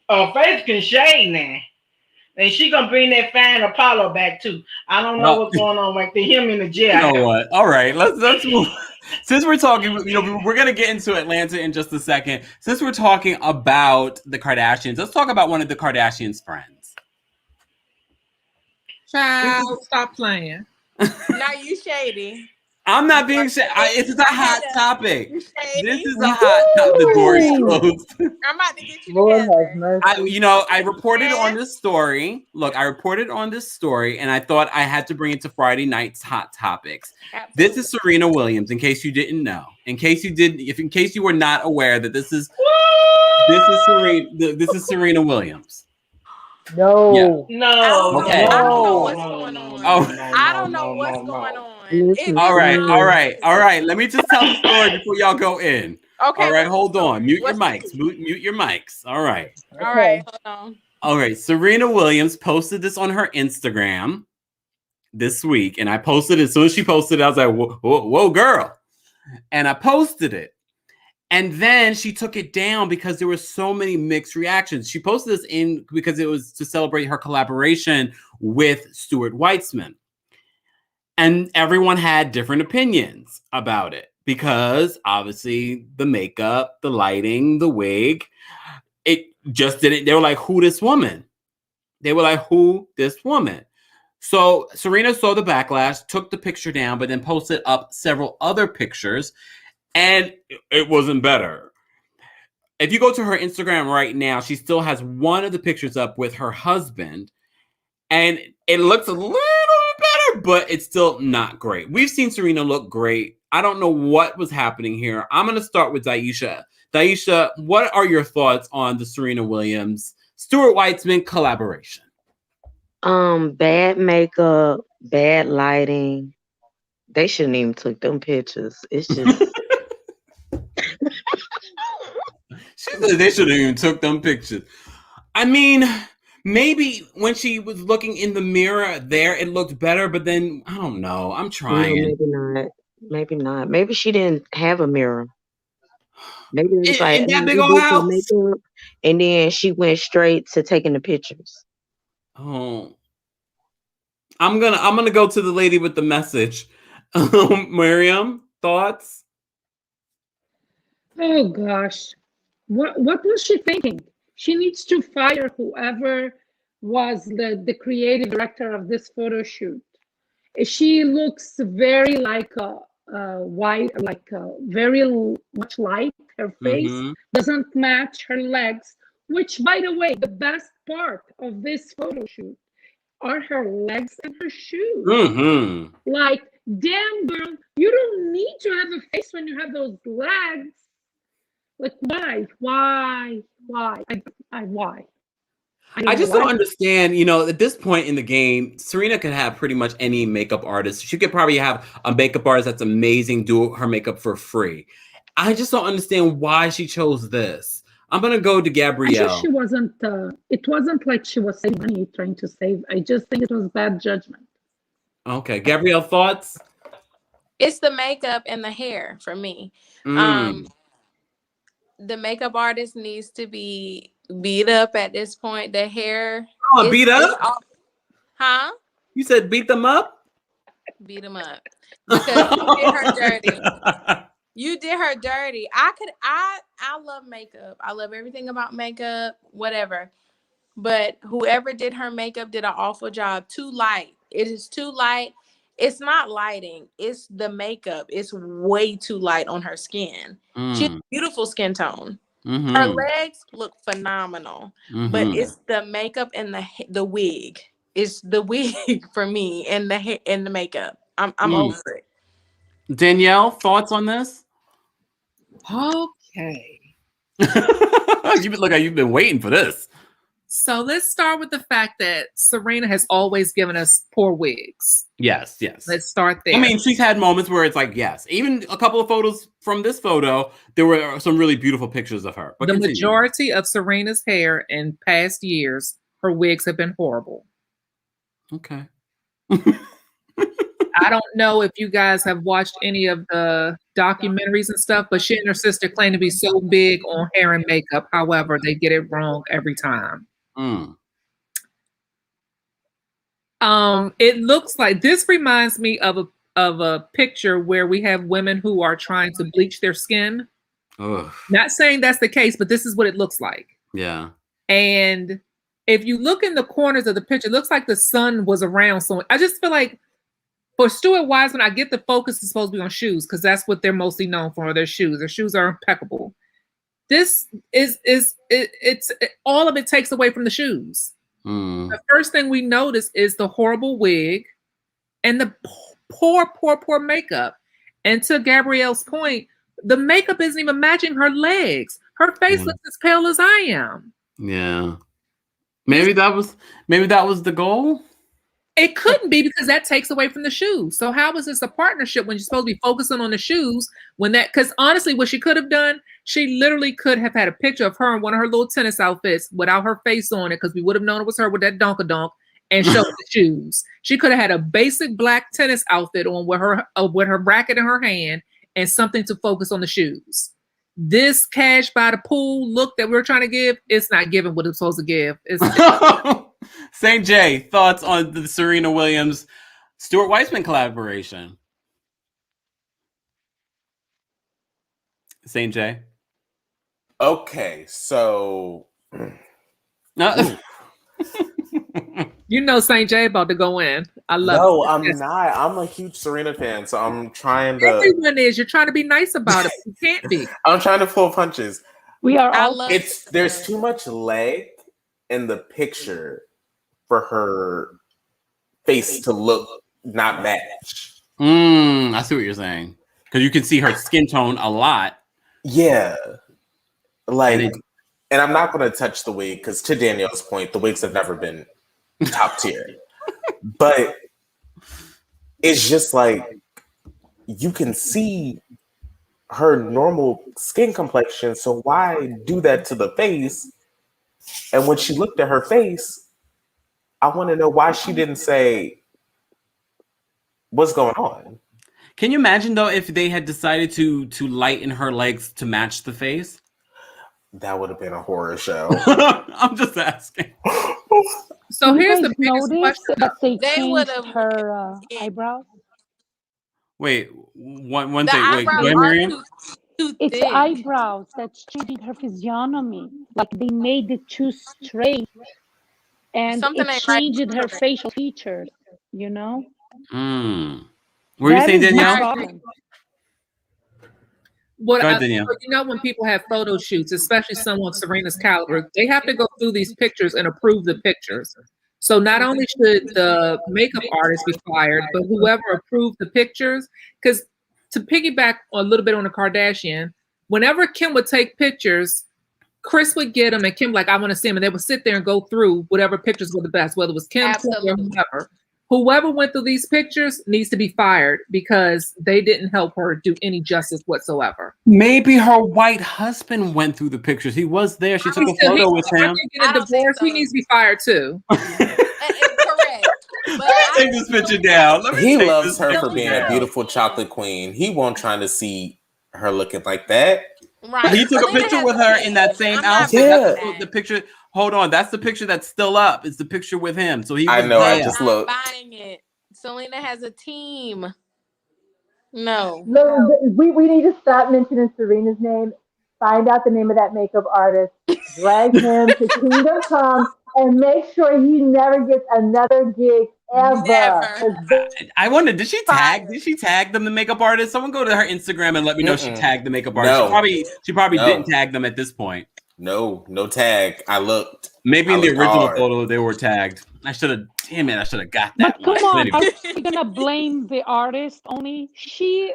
Phaedra can shade now. And she gonna bring that fine Apollo back too. I don't know what's going on right there. Him in the jail. You know what? All right, let's move. Since we're talking, we're gonna get into Atlanta in just a second. Since we're talking about the Kardashians, let's talk about one of the Kardashians' friends. Child, stop playing. Now you shady. I'm not being shady. It's a hot topic. This is a hot topic. The door is closed. I'm about to get you together. I reported on this story. Look, I reported on this story, and I thought I had to bring it to Friday night's hot topics. Absolutely. This is Serena Williams. In case you didn't know, in case you were not aware that this is Serena Williams. No. Yeah. No. Okay. I don't know what's going on. I don't know what's going on. All right. Let me just tell the story before y'all go in. Okay. All right, hold on. Mute your mics. Mute your mics. All right. All right. Hold on. All right. Serena Williams posted this on her Instagram this week, and I posted it. As soon as she posted it, I was like, whoa, girl. And I posted it. And then she took it down because there were so many mixed reactions. She posted this in because it was to celebrate her collaboration with Stuart Weitzman. And everyone had different opinions about it because obviously the makeup, the lighting, the wig, it just didn't. They were like, who this woman? They were like, who this woman? So Serena saw the backlash, took the picture down, but then posted up several other pictures, and it wasn't better. If you go to her Instagram right now, she still has one of the pictures up with her husband, and it looks a little better, but it's still not great. We've seen Serena look great. I don't know what was happening here. I'm going to start with Daisha. Daisha, what are your thoughts on the Serena Williams, Stuart Weitzman collaboration? Bad makeup, bad lighting. They shouldn't even took them pictures. It's just She said they should have even took them pictures. I mean, maybe when she was looking in the mirror there, it looked better, but then I don't know. I'm no, trying. maybe not. Maybe not. Maybe she didn't have a mirror. Maybe it's like In that big you old did your house. makeup, and then she went straight to taking the pictures. Oh, I'm gonna go to the lady with the message. Miriam, thoughts? Oh gosh, what was she thinking? She needs to fire whoever was the creative director of this photo shoot. She looks very like white, like very much light. Her face Mm-hmm. doesn't match her legs. Which, by the way, the best part of this photo shoot are her legs and her shoes. Mm-hmm. Like, damn girl, you don't need to have a face when you have those legs. Like, why? Why? I just know don't why. understand, at this point in the game, Serena could have pretty much any makeup artist. She could probably have a makeup artist that's amazing, do her makeup for free. I just don't understand why she chose this. I'm going to go to I Gabrielle. just she wasn't. It wasn't like she was saving money, trying to save. I just think it was bad judgment. Okay, Gabrielle, thoughts? It's the makeup and the hair for me. Mm. The makeup artist needs to be beat up at this point. The hair. Oh, beat up? Huh? You said beat them up? Beat them up. Because you did her dirty. You did her dirty. I love makeup. I love everything about makeup, whatever. But whoever did her makeup did an awful job. Too light. It is too light. It's not lighting. It's the makeup. It's way too light on her skin. She has a beautiful skin tone. Mm-hmm. Her legs look phenomenal. Mm-hmm. But it's the makeup and the wig. It's the wig for me and the hair and the makeup. I'm over it. Danielle, thoughts on this? Okay. You've been waiting for this. So let's start with the fact that Serena has always given us poor wigs. Yes. Let's start there. I mean, she's had moments where it's like, yes. Even a couple of photos from this photo, there were some really beautiful pictures of her. But the continue. majority of Serena's hair in past years, her wigs have been horrible. Okay. I don't know if you guys have watched any of the documentaries and stuff, but she and her sister claim to be so big on hair and makeup. However, they get it wrong every time. It looks like this reminds me of a picture where we have women who are trying to bleach their skin. Ugh. Not saying that's the case, but this is what it looks like. Yeah. And if you look in the corners of the picture, it looks like the sun was around. So I just feel like for Stuart Weitzman, I get the focus is supposed to be on shoes because that's what they're mostly known for, their shoes. Their shoes are impeccable. This is all of it takes away from the shoes. The first thing we notice is the horrible wig and the poor makeup. And to Gabrielle's point, the makeup isn't even matching her legs. Her face looks as pale as I am. Yeah. Maybe that was the goal. It couldn't be because that takes away from the shoes. So how is this a partnership when you're supposed to be focusing on the shoes because honestly, what she could have done, she literally could have had a picture of her in one of her little tennis outfits without her face on it because we would have known it was her with that donk and showed the shoes. She could have had a basic black tennis outfit on with her racket in her hand and something to focus on the shoes. This cash by the pool look that we're trying to give, it's not giving what it's supposed to give. St. J, thoughts on the Serena Williams Stuart Weitzman collaboration? St. J. Okay, so You know St. J about to go in. I love it. No, I'm Yes. not. I'm a huge Serena fan, so I'm trying to. Everyone is. You're trying to be nice about it. You can't be. I'm trying to pull punches. We are I all love There's too much leg in the picture for her face to look not match. I see what you're saying. Because you can see her skin tone a lot. Yeah, like, And and I'm not going to touch the wig because, to Danielle's point, the wigs have never been top tier. But it's just like you can see her normal skin complexion, so why do that to the face? And when she looked at her face, I want to know why she didn't say, "What's going on?" Can you imagine though if they had decided to lighten her legs to match the face? That would have been a horror show. I'm just asking. So You here's guys the biggest notice question. that they They changed would've- her eyebrows? Wait, one The thing. Wait, eyebrows go ahead, are Miriam. too It's thick. eyebrows that's changing her physiognomy. Like they made it too straight, and Something it ain't right. changed her facial features. You know, What were you That saying, is the Danielle? problem. What Go ahead, Danielle. you know, when people have photo shoots, especially someone Serena's caliber, they have to go through these pictures and approve the pictures. So not only should the makeup artist be fired, but whoever approved the pictures, because to piggyback a little bit on the Kardashian, whenever Kim would take pictures, Chris would get them and Kim like, I want to see them. And they would sit there and go through whatever pictures were the best, whether it was Kim, Kim or Absolutely. whoever. Whoever went through these pictures needs to be fired because they didn't help her do any justice whatsoever. Maybe her white husband went through the pictures. He was there. She took a photo with him. Get a I don't think divorce. so. He needs to be fired too. Correct. But Let me take this picture down. Let me He take loves this her picture for being down. a beautiful chocolate queen. He won't trying to see her looking like that. Right. He took a Selena picture has with a her team. in that same I'm not outfit. Yeah. That's the picture. Hold on. That's the picture that's still up. It's the picture with him. So he was I know, I there. just not looked. buying it. Selena has a team. No. No, we need to stop mentioning Serena's name. Find out the name of that makeup artist. Drag him to Kingdom Come and make sure he never gets another gig ever. Never. 'Cause I wonder, did she tag? Fire. Did she tag them, the makeup artist? Someone go to her Instagram and let me know she Mm-mm. tagged the makeup artist. No. She probably No. didn't tag them at this point. No tag. I looked. Maybe I in the looked original hard. photo they were tagged. I should have. Damn it! I should have got that. But come one. on, Anyway. are we gonna blame the artist only? She's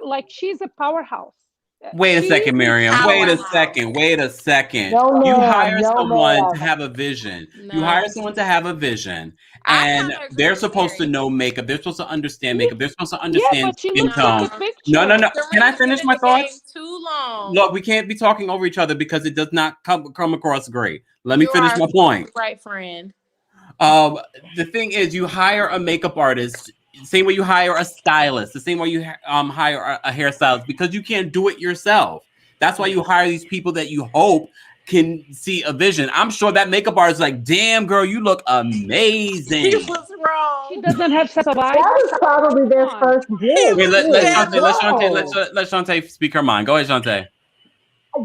a powerhouse. Wait a She second, Miriam. is Wait a powerhouse. second. Wait a second. No, You ma'am. hire No, someone ma'am. to have a vision. You No. hire someone to have a vision, I and kinda agree they're with supposed to Mary. know makeup. They're supposed to understand makeup. They're supposed to Yeah, understand but she skin looks like tone. a picture. No. Can I Serena's finish been my in the game thoughts? too long. Look, we can't be talking over each other because it does not come across great. Let me You finish are my point. right, friend. The thing is, you hire a makeup artist, same way you hire a stylist, the same way you hire a hairstylist, because you can't do it yourself. That's why you hire these people that you hope can see a vision. I'm sure that makeup artist is like, damn girl, you look amazing. He was wrong. She doesn't have sense of that eyes. was probably their Come on. first gig. Wait, let too. Shantae speak her mind. Go ahead, Shantae.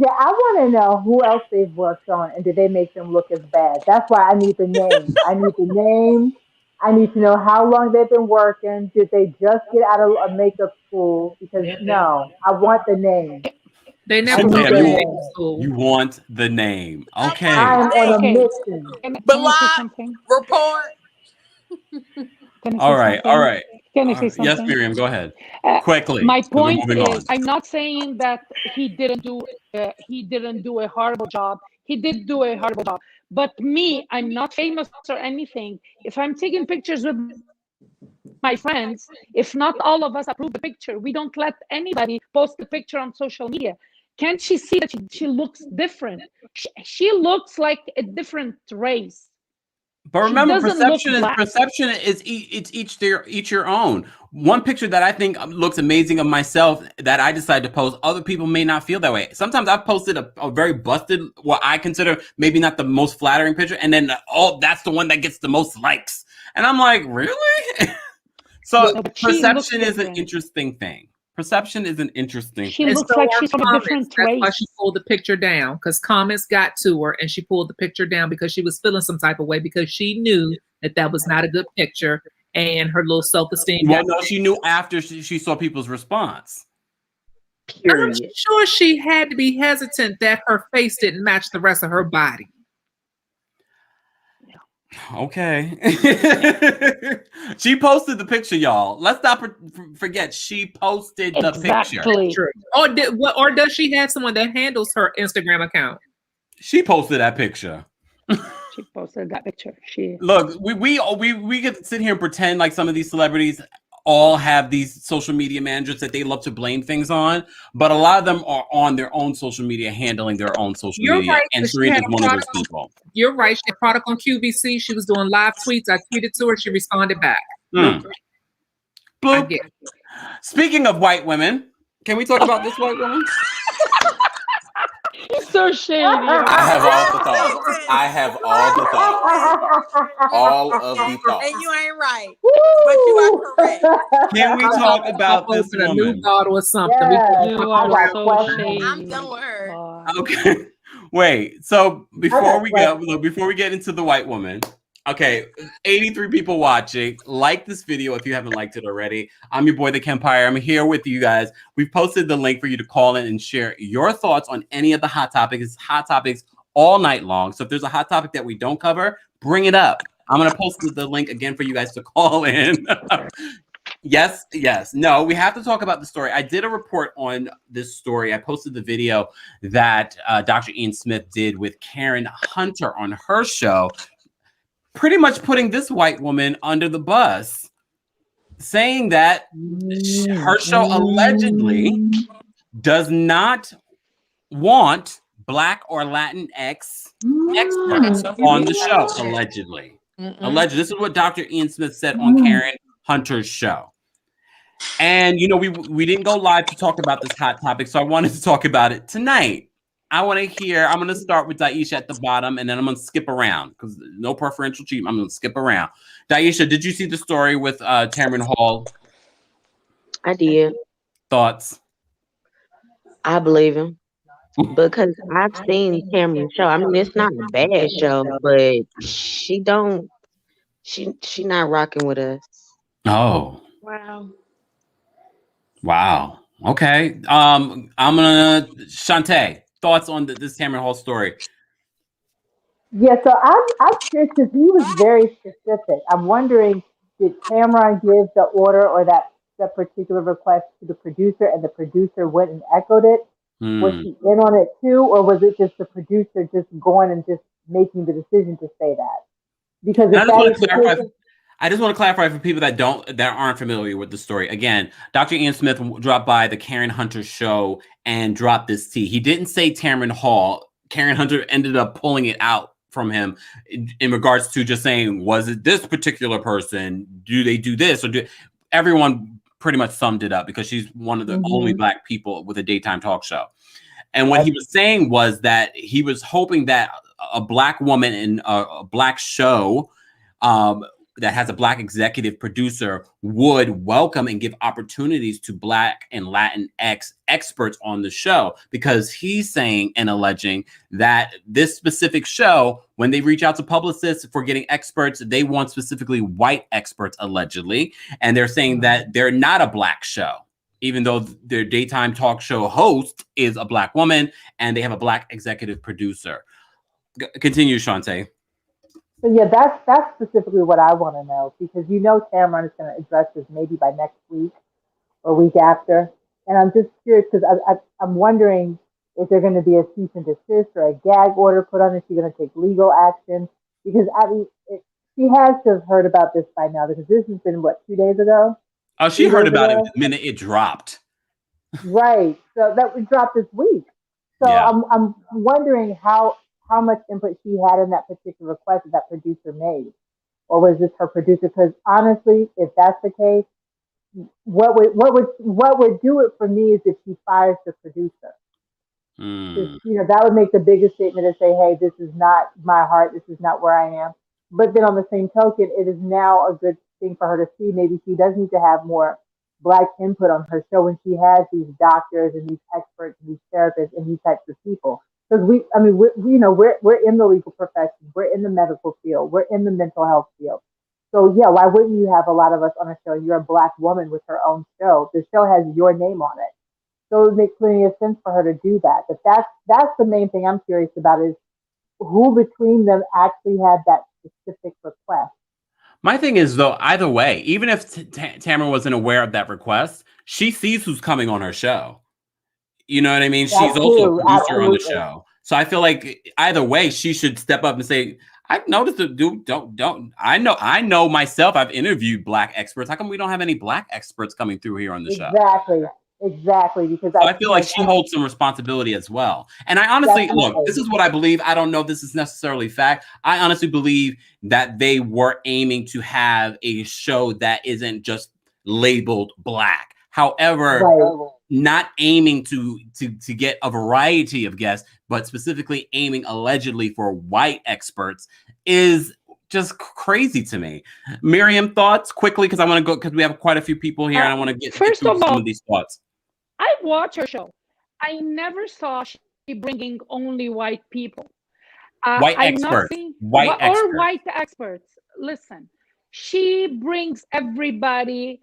Yeah, I want to know who else they've worked on and did they make them look as bad? That's why I need the name. I need the name. I need to know how long they've been working. Did they just get out of a makeup school? Because no, I want the name. They never Cynthia, went you to want- makeup school. You want the name. Okay. I'm on a Okay. mission. Can I say Block. something? Report. Can I say All right. something? All right. Can I say something? Yes, Miriam, go ahead. Quickly. My 'cause we're point moving on. is, I'm not saying that he didn't do a horrible job. He did do a horrible job. But me, I'm not famous or anything. If I'm taking pictures with my friends, if not all of us approve the picture, we don't let anybody post the picture on social media. Can't she see that she looks different? She looks like a different race. But She remember, doesn't look black. perception is it's each your own. One picture that I think looks amazing of myself that I decide to post, other people may not feel that way. Sometimes I've posted a very busted, what I consider maybe not the most flattering picture, and then that's the one that gets the most likes, and I'm like, really? So But she looks perception is an different. interesting thing. Perception is an interesting She thing. looks so like are she's from a comments. different That's why race. she pulled the picture down, because comments got to her and she pulled the picture down because she was feeling some type of way because she knew that was not a good picture and her little self-esteem. Well, no, she knew after she saw people's response. I'm sure she had to be hesitant that her face didn't match the rest of her body. Okay. She posted the picture, y'all. Let's not forget she posted the picture. Or does she have someone that handles her Instagram account? She posted that picture. She posted that picture. Look, we could sit here and pretend like some of these celebrities all have these social media managers that they love to blame things on, but a lot of them are on their own social media, handling their own social media. Right, and Serena's one of those people. You're right. She had a product on QVC. She was doing live tweets. I tweeted to her. She responded back. Bloop. Speaking of white women, can we talk about this white woman? So shady. I have all the thoughts. I have all the thoughts. All of the thoughts. And you ain't right, but you are correct. Can we talk about this woman? A new bottle or something. Yeah, you are so shady. I'm done with her. Okay. Wait. So before we get into the white woman, okay, 83 people watching. Like this video if you haven't liked it already. I'm your boy, TheKempire. I'm here with you guys. We've posted the link for you to call in and share your thoughts on any of the hot topics. It's hot topics all night long. So if there's a hot topic that we don't cover, bring it up. I'm going to post the link again for you guys to call in. Yes. No, we have to talk about the story. I did a report on this story. I posted the video that Dr. Ian Smith did with Karen Hunter on her show, pretty much putting this white woman under the bus, saying that her show allegedly does not want Black or Latinx experts on the show, allegedly. Allegedly. This is what Dr. Ian Smith said on Karen Hunter's show. And, you know, we didn't go live to talk about this hot topic, so I wanted to talk about it tonight. I'm going to start with Daisha at the bottom, and then I'm going to skip around because no preferential treatment. I'm going to skip around. Daisha, did you see the story with Tamron Hall? I did. Thoughts? I believe him because I've seen Cameron's show. I mean, it's not a bad show, but she not rocking with us. Oh. Wow. Okay. I'm gonna Shantae. Thoughts on this Tamron Hall story? Yeah, so I'm curious because he was very specific. I'm wondering, did Cameron give the order or that particular request to the producer and the producer went and echoed it? Was he in on it too, or was it just the producer just going and just making the decision to say that? Because if I just want to clarify for people that aren't familiar with the story. Again, Dr. Ian Smith dropped by the Karen Hunter show and dropped this tea. He didn't say Tamron Hall. Karen Hunter ended up pulling it out from him in regards to just saying, was it this particular person? Do they do this? Or everyone pretty much summed it up because she's one of the only Black people with a daytime talk show. And what he was saying was that he was hoping that a Black woman in a Black show that has a Black executive producer would welcome and give opportunities to Black and Latinx experts on the show, because he's saying and alleging that this specific show, when they reach out to publicists for getting experts, they want specifically white experts, allegedly. And they're saying that they're not a Black show, even though their daytime talk show host is a Black woman and they have a Black executive producer. Continue, Shantae. So yeah, that's specifically what I want to know, because Tamron is going to address this maybe by next week or week after, and I'm just curious because I'm wondering if there's going to be a cease and desist or a gag order put on. Is she going to take legal action? Because she has to have heard about this by now, because this has been 2 days ago. Oh, she heard about it the minute it dropped. Right. So that was dropped this week. So yeah. I'm wondering how much input she had in that particular request that producer made, or was this her producer? Because honestly, if that's the case, what would do it for me is if she fires the producer. That would make the biggest statement to say, hey, this is not my heart, this is not where I am. But then on the same token, it is now a good thing for her to see. Maybe she does need to have more Black input on her show when she has these doctors and these experts and these therapists and these types of people. Because we're in the legal profession, we're in the medical field, we're in the mental health field. So yeah, why wouldn't you have a lot of us on a show? You're a Black woman with her own show. The show has your name on it, so it would make plenty of sense for her to do that. But that's the main thing I'm curious about is who between them actually had that specific request. My thing is, though, either way, even if Tamara wasn't aware of that request, she sees who's coming on her show. You know what I mean? She's also a producer on the show. So I feel like either way, she should step up and say, I've noticed the dude, don't. I know myself. I've interviewed Black experts. How come we don't have any Black experts coming through here on the show? Exactly. Because so I feel like she holds some responsibility as well. And I honestly, look, this is what I believe. I don't know if this is necessarily fact. I honestly believe that they were aiming to have a show that isn't just labeled Black. However, not aiming to get a variety of guests, but specifically aiming allegedly for white experts is just crazy to me. Miriam, thoughts quickly, because I want to go, because we have quite a few people here and I want to get through some of these thoughts. I watch her show. I never saw she bringing only white people. White experts. Or white experts. Listen, she brings everybody,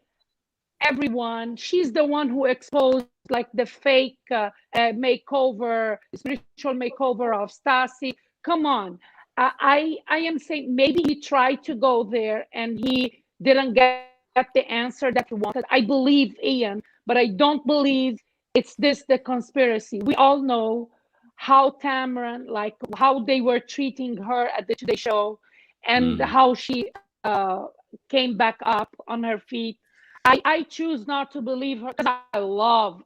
everyone. She's the one who exposed like the fake makeover, spiritual makeover of Stassi. Come on. I am saying maybe he tried to go there and he didn't get the answer that he wanted. I believe Ian, but I don't believe it's the conspiracy. We all know how Tamara, like how they were treating her at the Today Show and how she came back up on her feet. I choose not to believe her because I love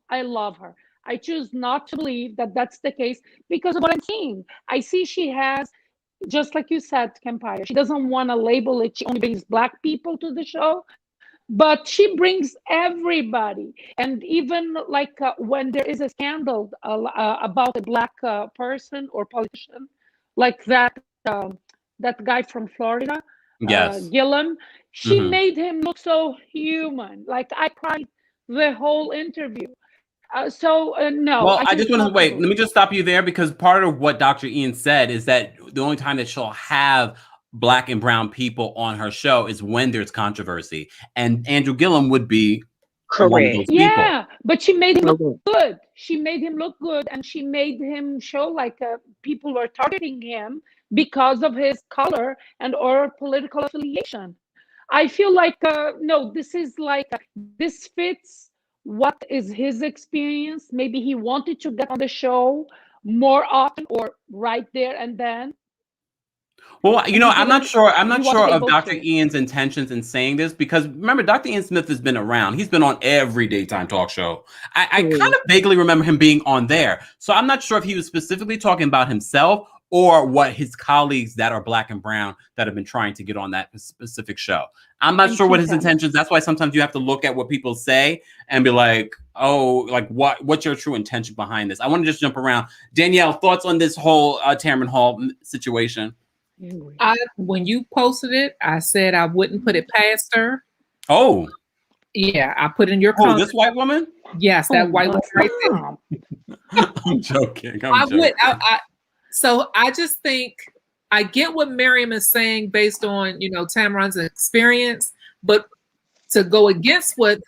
her. I choose not to believe that that's the case because of what I'm seeing. I see she has, just like you said, Kempire, she doesn't want to label it. She only brings Black people to the show, but she brings everybody. And even like when there is a scandal about a Black person or politician, like that guy from Florida, Gillum, she made him look so human. Like I cried the whole interview. No. Well, I just want to wait. Let me just stop you there because part of what Dr. Ian said is that the only time that she'll have Black and brown people on her show is when there's controversy, and Andrew Gillum would be one of those people. Yeah, but she made him look good. She made him look good, and she made him show like people were targeting him because of his color and or political affiliation. I feel like no, this is like this fits what is his experience. Maybe he wanted to get on the show more often or right there and then. Well, I'm not sure of Dr. Ian's intentions in saying this because remember, Dr. Ian Smith has been around. He's been on every daytime talk show. I kind of vaguely remember him being on there. So I'm not sure if he was specifically talking about himself or what his colleagues that are Black and brown that have been trying to get on that specific show. I'm not sure what his intentions. That's why sometimes you have to look at what people say and be like, oh, like what's your true intention behind this? I want to just jump around. Danielle, thoughts on this whole Tamron Hall situation? When you posted it, I said I wouldn't put it past her. Oh. Yeah, I put in your comments. This white woman? Yes, that white woman right there. I'm joking. So I just think I get what Miriam is saying based on, Tamron's experience, but to go against what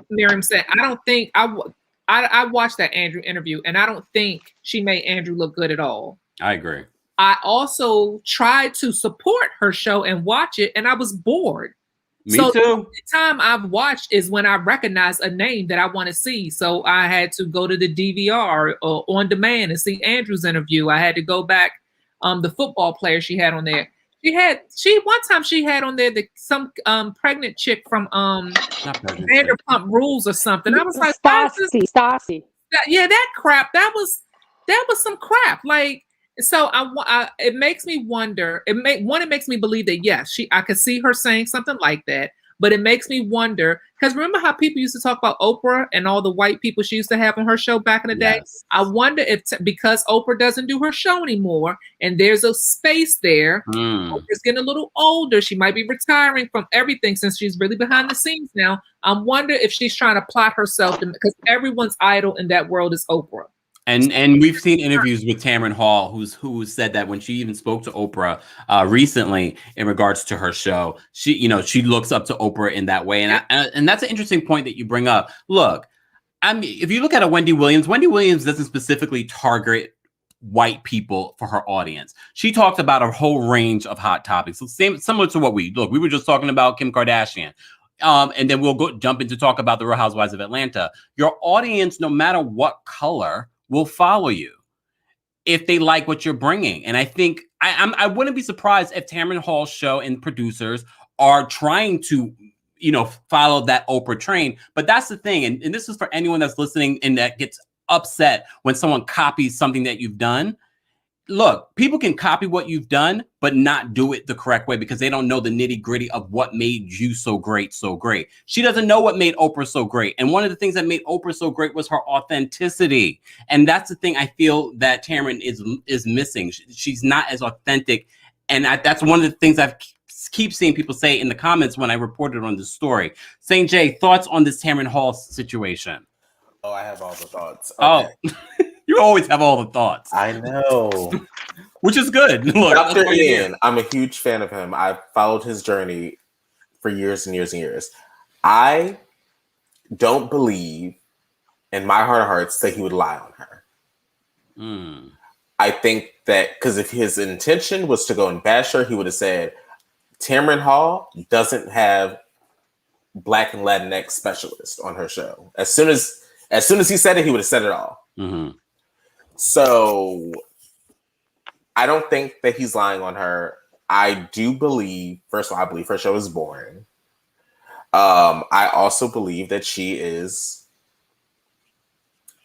Miriam said, I don't think I watched that Andrew interview and I don't think she made Andrew look good at all. I agree. I also tried to support her show and watch it, and I was bored. Me too. The time I've watched is when I recognize a name that I want to see. So I had to go to the DVR or on demand and see Andrew's interview. I had to go back the football player she had on there. One time she had on there some pregnant chick from Vanderpump Rules or something. I was like, Stassi. Yeah, that crap. That was some crap. Like. So it makes me wonder. It makes me believe that yes, I could see her saying something like that. But it makes me wonder, because remember how people used to talk about Oprah and all the white people she used to have on her show back in the day? Yes. I wonder if because Oprah doesn't do her show anymore and there's a space there, Oprah's getting a little older. She might be retiring from everything since she's really behind the scenes now. I'm wondering if she's trying to plot herself because everyone's idol in that world is Oprah. And we've seen interviews with Tamron Hall, who said that when she even spoke to Oprah recently in regards to her show, she looks up to Oprah in that way, and that's an interesting point that you bring up. Look, I mean, if you look at a Wendy Williams doesn't specifically target white people for her audience. She talked about a whole range of hot topics, so similar to what we were just talking about Kim Kardashian. And then we'll jump into talk about the Real Housewives of Atlanta. Your audience, no matter what color, will follow you if they like what you're bringing. And I think I wouldn't be surprised if Tamron Hall's show and producers are trying to, follow that Oprah train. But that's the thing. And this is for anyone that's listening and that gets upset when someone copies something that you've done. Look, people can copy what you've done, but not do it the correct way because they don't know the nitty gritty of what made you so great, so great. She doesn't know what made Oprah so great. And one of the things that made Oprah so great was her authenticity. And that's the thing I feel that Tamron is missing. She's not as authentic. And that's one of the things I keep seeing people say in the comments when I reported on this story. St. J, thoughts on this Tamron Hall situation? Oh, I have all the thoughts. Okay. Oh. You always have all the thoughts. I know. Which is good. Look, Dr. Ian, I'm a huge fan of him. I've followed his journey for years and years and years. I don't believe in my heart of hearts that he would lie on her. I think that because if his intention was to go and bash her, he would have said, Tamron Hall doesn't have Black and Latinx specialist on her show. As soon as he said it, he would have said it all. So I don't think that he's lying on her. I do believe, first of all, I believe her show is boring. I also believe that she is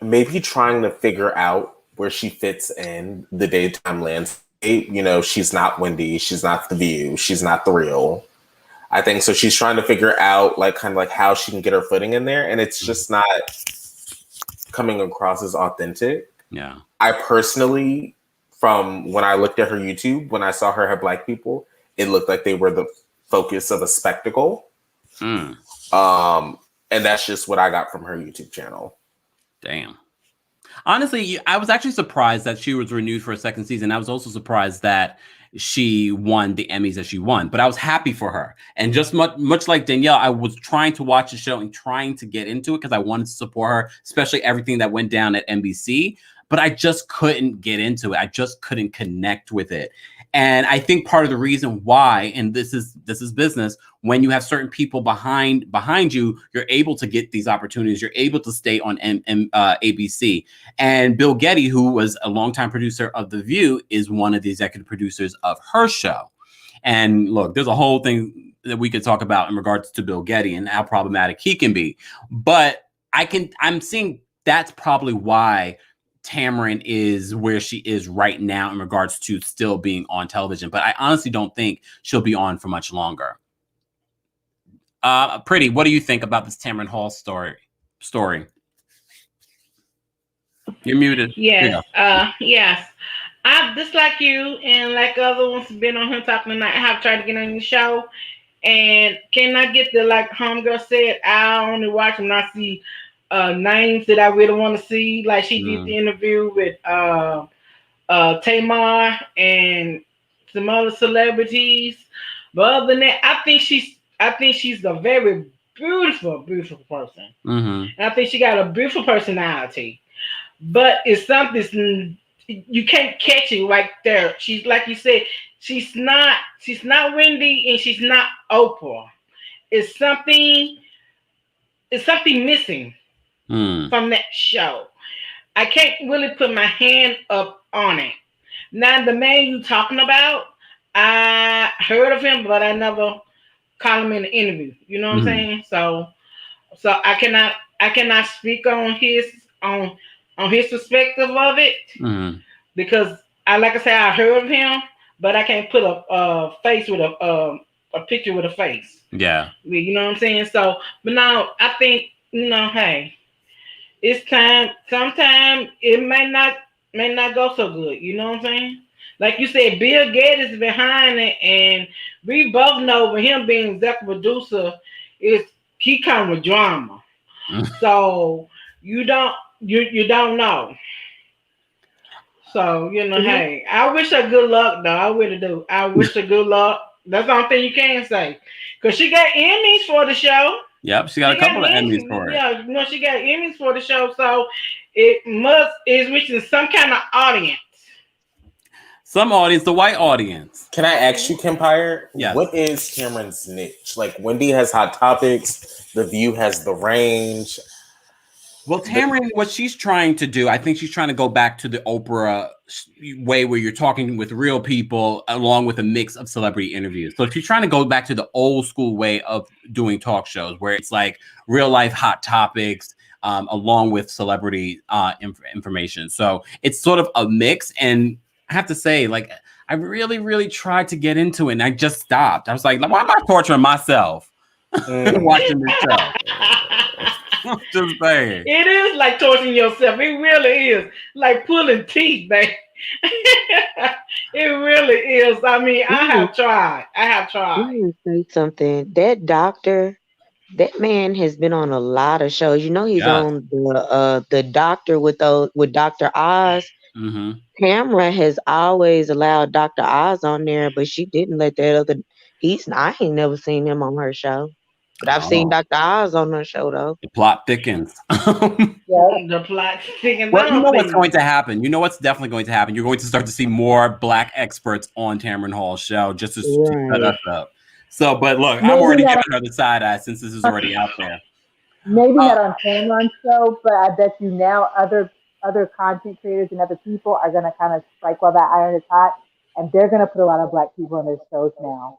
maybe trying to figure out where she fits in the daytime landscape. She's not Wendy. She's not The View. She's not The Real. I think so. She's trying to figure out kind of how she can get her footing in there. And it's just not coming across as authentic. Yeah. I personally, from when I looked at her YouTube, when I saw her have Black people, it looked like they were the focus of a spectacle. And that's just what I got from her YouTube channel. Damn. Honestly, I was actually surprised that she was renewed for a second season. I was also surprised that she won the Emmys that she won, but I was happy for her. And just much like Danielle, I was trying to watch the show and trying to get into it because I wanted to support her, especially everything that went down at NBC. But I just couldn't get into it. I just couldn't connect with it. And I think part of the reason why, and this is business, when you have certain people behind you, you're able to get these opportunities. You're able to stay on ABC. And Bill Getty, who was a longtime producer of The View, is one of the executive producers of her show. And look, there's a whole thing that we could talk about in regards to Bill Getty and how problematic he can be. But I'm seeing that's probably why Tamron is where she is right now in regards to still being on television. But I honestly don't think she'll be on for much longer. Pretty, what do you think about this Tamron Hall story? You're muted. Yes. Yes. I've just like you and like other ones been on here talking tonight. I have tried to get on your show and cannot get the homegirl said. I only watch when I see names that I really want to see. Like she did the interview with Tamar and some other celebrities. But other than that, I think she's a very beautiful person. And I think she got a beautiful personality. But it's something you can't catch it right there. She's like you said, she's not Wendy and she's not Oprah. It's something missing from that show. I can't really put my hand up on it. Now the man you talking about, I heard of him, but I never caught him in the interview. You know what I'm saying? So I cannot speak on his perspective of it because I heard of him, but I can't put a face with a a picture with a face. Yeah. You know what I'm saying? So, but now I think, hey, it's time. Sometimes it may not go so good. You know what I'm saying? Like you said, Bill Gates is behind it, and we both know with him being executive producer, he come with drama. So you don't know. So hey, I wish her good luck though. I really do. I wish her good luck. That's the only thing you can say, because she got Emmys for the show. Yep, she got a couple of Emmys for it. Yeah, she got Emmys for the show, so is reaching some kind of audience. Some audience, the white audience. Can I ask you, Kempire? Yes. What is Cameron's niche? Like, Wendy has Hot Topics, The View has The Range. Well, Tamron, what she's trying to do, I think she's trying to go back to the Oprah way where you're talking with real people along with a mix of celebrity interviews. So she's trying to go back to the old school way of doing talk shows where it's like real life hot topics along with celebrity information. So it's sort of a mix. And I have to say, like, I really, really tried to get into it and I just stopped. I was like, why am I torturing myself watching this show? I'm just saying. It is like torturing yourself. It really is like pulling teeth, man. It really is. I mean, I have tried. I'm gonna say something. That doctor, that man has been on a lot of shows. You know, he's on the doctor with Dr. Oz. Mm-hmm. Tamra has always allowed Dr. Oz on there, but she didn't let that other. I ain't never seen him on her show. But I've seen Dr. Oz on her show, though. The plot thickens. The plot thickens. Well, you know what's going to happen. You know what's definitely going to happen. You're going to start to see more Black experts on Tamron Hall's show just to set us up. So, but look, I'm already giving her the side eye since this is already out there. Maybe not on Tamron's show, but I bet you now other content creators and other people are going to kind of strike while that iron is hot, and they're going to put a lot of Black people on their shows now.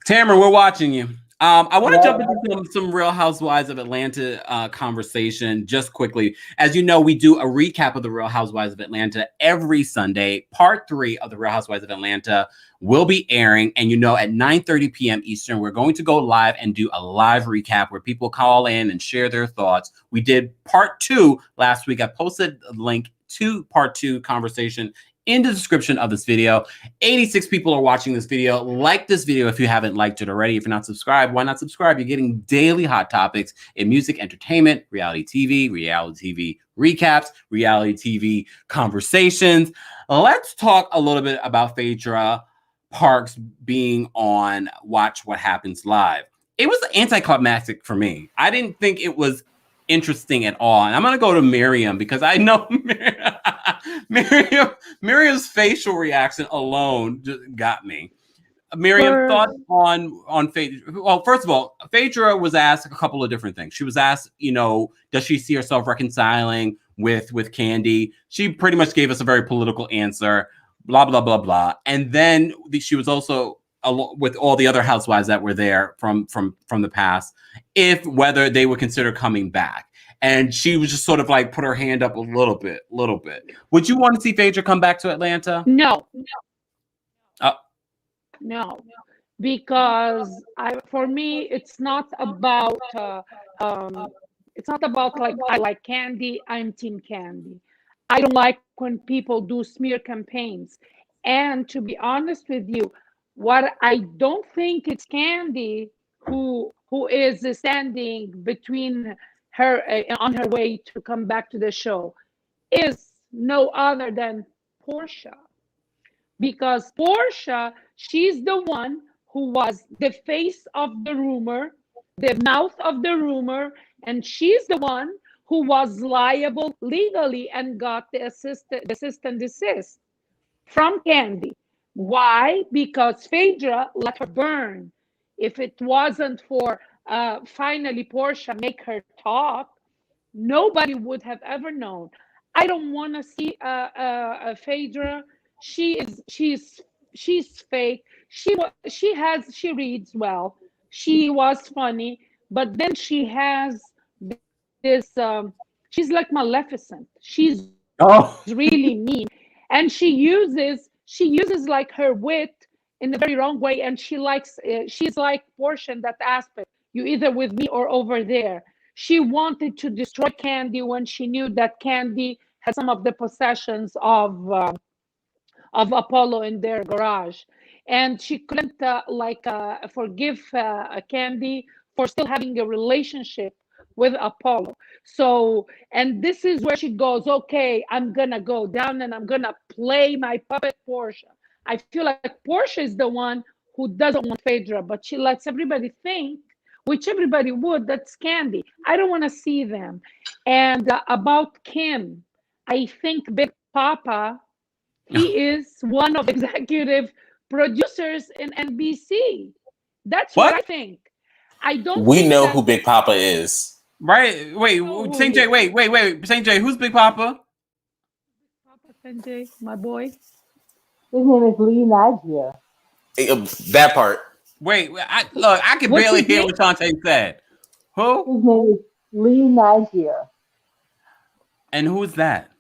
Tamron, we're watching you. I want to jump into some Real Housewives of Atlanta conversation just quickly. As you know, we do a recap of the Real Housewives of Atlanta every Sunday. Part 3 of the Real Housewives of Atlanta will be airing. And at 9:30 p.m. Eastern, we're going to go live and do a live recap where people call in and share their thoughts. We did part 2 last week. I posted a link to part 2 conversation in the description of this video. 86 people are watching this video. Like this video if you haven't liked it already. If you're not subscribed, why not subscribe? You're getting daily hot topics in music, entertainment, reality TV recaps, reality TV conversations. Let's talk a little bit about Phaedra Parks being on Watch What Happens Live. It was anticlimactic for me. I didn't think it was interesting at all. And I'm going to go to Miriam because I know Miriam's facial reaction alone just got me. Miriam, thoughts on Phaedra? Well, first of all, Phaedra was asked a couple of different things. She was asked, does she see herself reconciling with Kandi? She pretty much gave us a very political answer, blah, blah, blah, blah. And then she was also with all the other housewives that were there from the past, whether they would consider coming back. And she was just sort of like put her hand up a little bit. Would you want to see Phaedra come back to Atlanta? No, because for me, it's not about like I like Kandi, I'm Team Kandi. I don't like when people do smear campaigns. And to be honest with you, what I don't think it's Kandi who is standing between her on her way to come back to the show is no other than Portia. Because Portia, she's the one who was the face of the rumor, the mouth of the rumor, and she's the one who was liable legally and got the assistant desist from Kandi. Why? Because Phaedra let her burn. If it wasn't for finally Portia make her talk, nobody would have ever known. I don't want to see Phaedra. She's fake. She reads well. She was funny, but then she has this. She's like Maleficent. She's really mean, and she uses like her wit in a very wrong way, and she's like Portia in that aspect. You either with me or over there. She wanted to destroy Candy when she knew that Candy had some of the possessions of Apollo in their garage, and she couldn't forgive Candy for still having a relationship with Apollo. So, and this is where she goes, okay, I'm gonna go down and I'm gonna play my puppet Portia. I feel like Portia is the one who doesn't want Phaedra, but she lets everybody think, which everybody would, that's Candy. I don't want to see them. And about Kim, I think Big Papa, he is one of the executive producers in NBC. That's what I think. I don't. We know who Big Papa is. Right? Wait, St. J. Wait. St. J. Who's Big Papa? Papa St. J. My boy. His name is Lee Niger. That part. Wait, I can barely hear what Shantae said. Who? His name is Lee Niger. And who's that?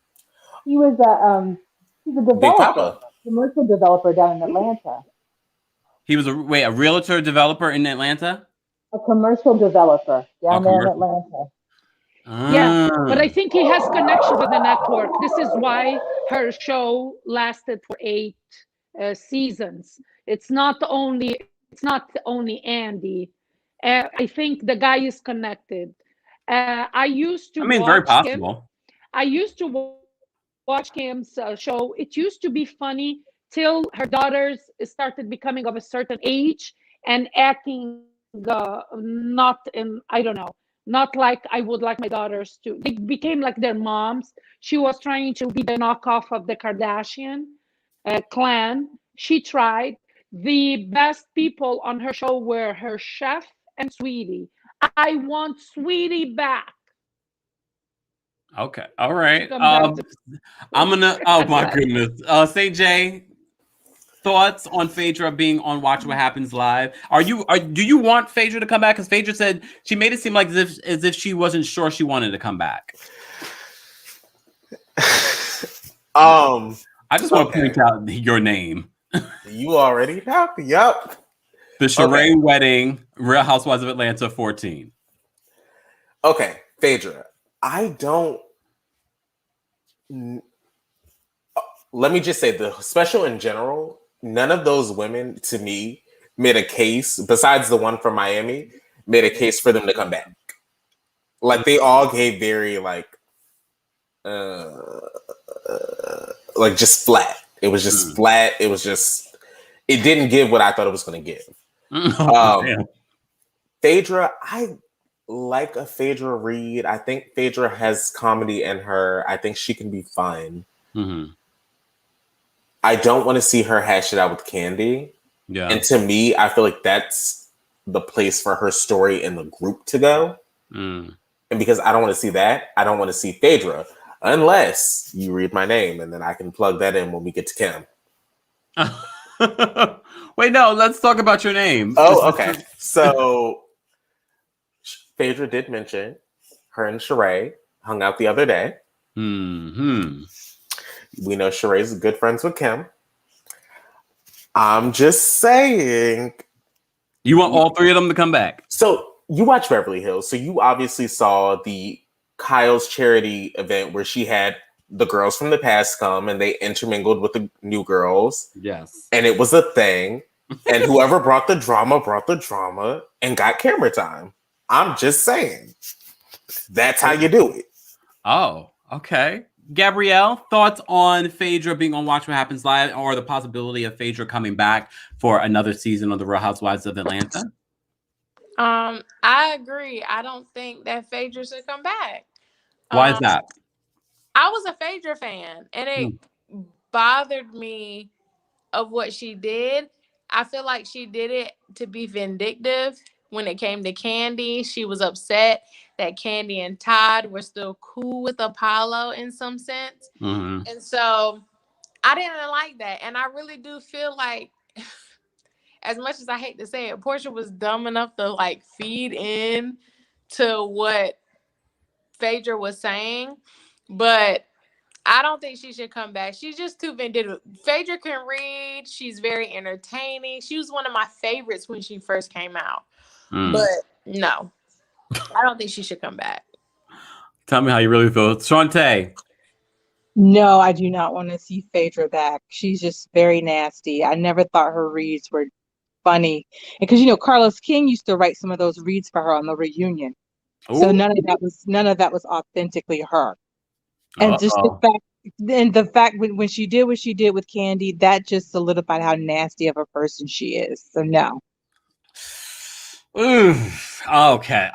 He was he's a developer, commercial developer down in Atlanta. He was a realtor developer in Atlanta? A commercial developer down there in Atlanta. Yeah, but I think he has connection with the network. This is why her show lasted for 8 seasons. It's not only Andy. I think the guy is connected. I used to. Very possible. I used to watch Kim's show. It used to be funny till her daughters started becoming of a certain age and acting not like I would like my daughters to. They became like their moms. She was trying to be the knockoff of the Kardashian clan. She tried. The best people on her show were her chef and Sweetie. I want Sweetie back. Okay. All right. I'm gonna. Oh my goodness. St. J, thoughts on Phaedra being on Watch What Happens Live? Do you want Phaedra to come back? Because Phaedra said she made it seem like as if she wasn't sure she wanted to come back. I just want to point out your name. You already know. Yep. The Sheree Wedding, Real Housewives of Atlanta 14. Okay, Phaedra. Let me just say, the special in general, none of those women, to me, made a case, besides the one from Miami, made a case for them to come back. Like, they all gave very, just flat. It was just flat. It was just, it didn't give what I thought it was going to give. Phaedra, I like a Phaedra Reed. I think Phaedra has comedy in her. I think she can be fun. Mm-hmm. I don't want to see her hash it out with Candy. Yeah. And to me, I feel like that's the place for her story in the group to go. And because I don't want to see that, I don't want to see Phaedra. Unless you read my name, and then I can plug that in when we get to Kim. Wait, no, let's talk about your name. Oh, okay. So Phaedra did mention her and Sheree hung out the other day. Mm-hmm. We know Sheree's good friends with Kim. I'm just saying. You want all three of them to come back? So you watch Beverly Hills. So you obviously saw the Kyle's charity event where she had the girls from the past come and they intermingled with the new girls. Yes. And it was a thing. And whoever brought the drama and got camera time. I'm just saying. That's how you do it. Oh, okay. Gabrielle, thoughts on Phaedra being on Watch What Happens Live or the possibility of Phaedra coming back for another season of The Real Housewives of Atlanta? I agree. I don't think that Phaedra should come back. Why is that? I was a Phaedra fan, and it bothered me of what she did. I feel like she did it to be vindictive. When it came to Candy, she was upset that Candy and Todd were still cool with Apollo in some sense. Mm-hmm. And so I didn't like that. And I really do feel like, as much as I hate to say it, Portia was dumb enough to feed in to what Phaedra was saying. But I don't think she should come back. She's just too vindictive. Phaedra can read. She's very entertaining. She was one of my favorites when she first came out. But no, I don't think she should come back. Tell me how you really feel. Shantae. No, I do not want to see Phaedra back. She's just very nasty. I never thought her reads were funny. Because Carlos King used to write some of those reads for her on the reunion. Ooh. So none of that was authentically her. And just the fact when she did what she did with Candy, that just solidified how nasty of a person she is. So no. Okay.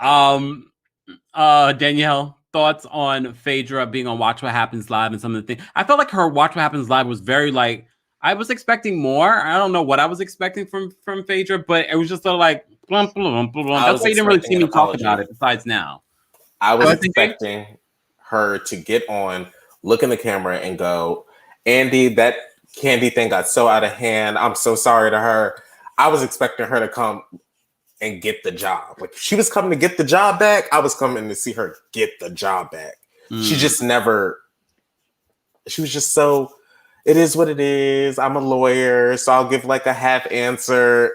Danielle, thoughts on Phaedra being on Watch What Happens Live and some of the things? I felt like her Watch What Happens Live was very I was expecting more. I don't know what I was expecting from Phaedra, but it was just sort of like blum, blum, blum, blum. That's why you didn't really see me talk about it besides now. I was expecting her to get on, look in the camera and go, Andy, that Candy thing got so out of hand. I'm so sorry to her. I was expecting her to come and get the job. Like, if she was coming to get the job back, I was coming to see her get the job back. She just never, she was just so, it is what it is. I'm a lawyer, so I'll give like a half answer,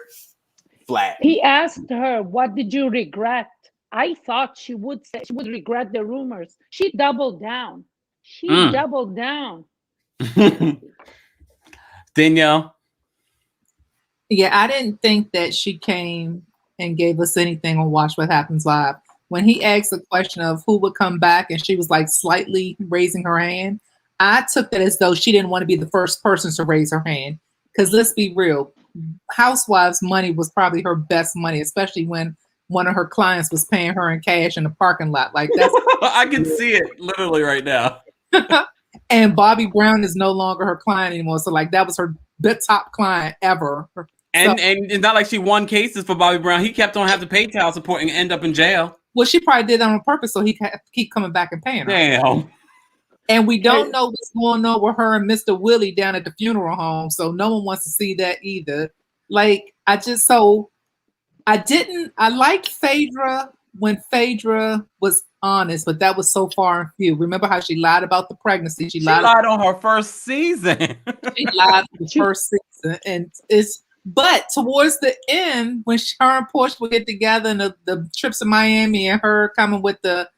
flat. He asked her, what did you regret? I thought she would say she would regret the rumors. She doubled down. She doubled down. Danielle? Yeah, I didn't think that she came and gave us anything on Watch What Happens Live. When he asked the question of who would come back and she was like slightly raising her hand, I took that as though she didn't want to be the first person to raise her hand. Because let's be real, Housewives' money was probably her best money, especially when one of her clients was paying her in cash in the parking lot. Like, that's I can see it literally right now. And Bobby Brown is no longer her client anymore. So like that was her top client ever. And it's not like she won cases for Bobby Brown. He kept on having to pay child support and end up in jail. Well, she probably did that on purpose so he could keep coming back and paying her. Damn. And we don't know what's going on with her and Mr. Willie down at the funeral home. So no one wants to see that either. Like, I liked Phaedra when Phaedra was honest, but that was so far and few. Remember how she lied about the pregnancy? She lied on her first season. She lied on the first season. And but towards the end, when her and Porsche would get together and the trips to Miami and her coming with the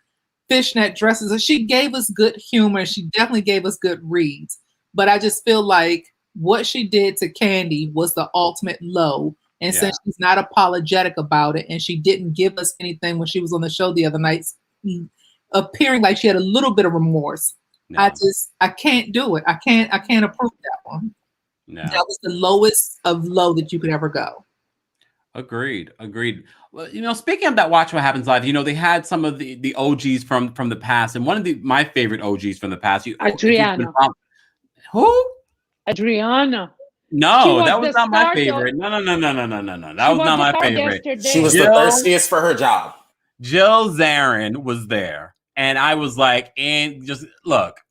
fishnet dresses, she gave us good humor. She definitely gave us good reads. But I just feel like what she did to Candy was the ultimate low. And since she's not apologetic about it and she didn't give us anything when she was on the show the other night, appearing like she had a little bit of remorse, I can't do it. I can't approve that one. No. That was the lowest of low that you could ever go. Agreed. Well, speaking of that Watch What Happens Live, they had some of the OGs from the past, and one of my favorite OGs from the past. Adriana. Who? Adriana. No, that was not my favorite. No. That was not my favorite. Yesterday. She was the thirstiest for her job. Jill Zarin was there, and I was like, and just look.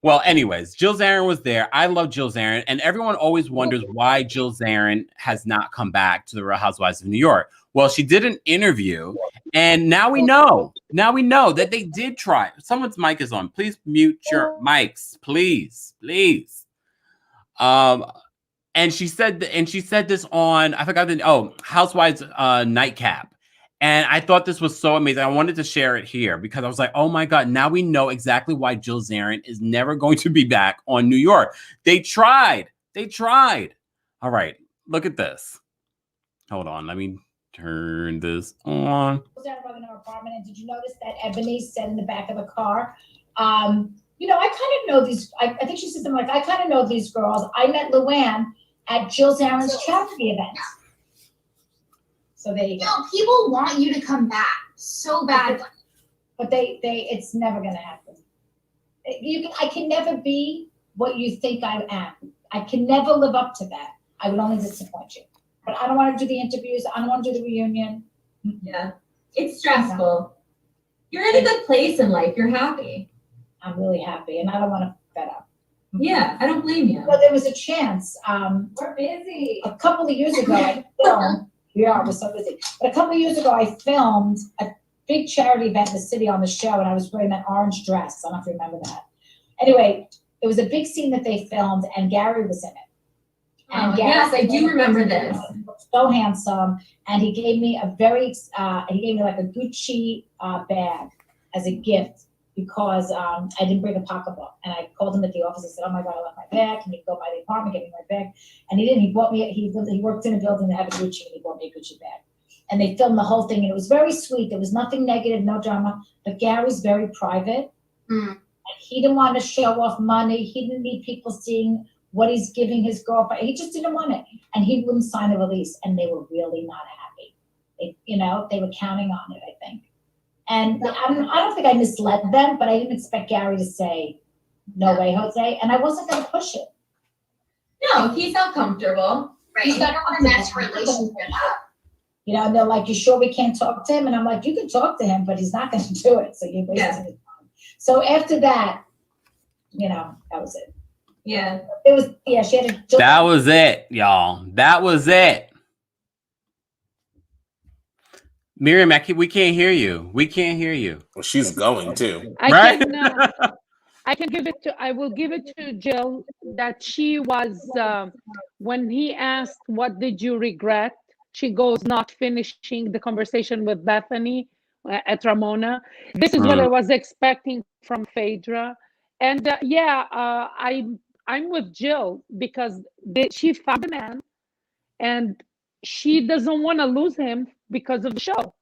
Well, anyways, Jill Zarin was there. I love Jill Zarin, and everyone always wonders why Jill Zarin has not come back to the Real Housewives of New York. Well, she did an interview, and now we know. Now we know that they did try. Someone's mic is on. Please mute your mics, please. And she said this on, I forgot Housewives Nightcap. And I thought this was so amazing. I wanted to share it here because I was like, oh my God, now we know exactly why Jill Zarin is never going to be back on New York. They tried. All right, look at this. Hold on, let me turn this on. Down in our apartment, and did you notice that Ebony said in the back of the car, I kind of know these, I think she said something like, I kind of know these girls. I met Luann at Jill Zarin's charity event. So there you go. People want you to come back so bad. But it's never going to happen. I can never be what you think I am. I can never live up to that. I would only disappoint you. But I don't want to do the interviews. I don't want to do the reunion. Yeah. It's stressful. You're in a good place in life. You're happy. I'm really happy, and I don't want to fed up. Yeah, I don't blame you. Well, there was a chance. We're busy. A couple of years ago, I filmed. We're so busy. But a couple of years ago, I filmed a big charity event in the city on the show, and I was wearing that orange dress. I don't know if you remember that. Anyway, it was a big scene that they filmed, and Gary was in it. And yes, I do remember this. So handsome, and he gave me a very, he gave me like a Gucci bag as a gift because I didn't bring a pocketbook. And I called him at the office. I said, "Oh my God, I left my bag. Can you go by the apartment, get me my bag?" And he didn't. He bought me. He worked in a building that had a Gucci, and he bought me a Gucci bag. And they filmed the whole thing, and it was very sweet. There was nothing negative, no drama. But Gary's very private. And he didn't want to show off money. He didn't need people seeing what he's giving his girlfriend. He just didn't want it. And he wouldn't sign a release. And they were really not happy. They were counting on it, I think. And I don't think I misled them, but I didn't expect Gary to say, "No way, Jose." And I wasn't going to push it. No, he felt comfortable. Right. You don't want to mess your relationship up. And they're like, "You sure we can't talk to him?" And I'm like, "You can talk to him, but he's not going to do it. So you're wasting his time." So after that, that was it. Yeah. It was, she had a... That was it, y'all. That was it. Miriam, we can't hear you. We can't hear you. Well, she's going too. I will give it to Jill that she was, when he asked, "What did you regret?" She goes, "Not finishing the conversation with Bethany at Ramona." This is what I was expecting from Phaedra. And I'm with Jill because she found a man and she doesn't want to lose him because of the show,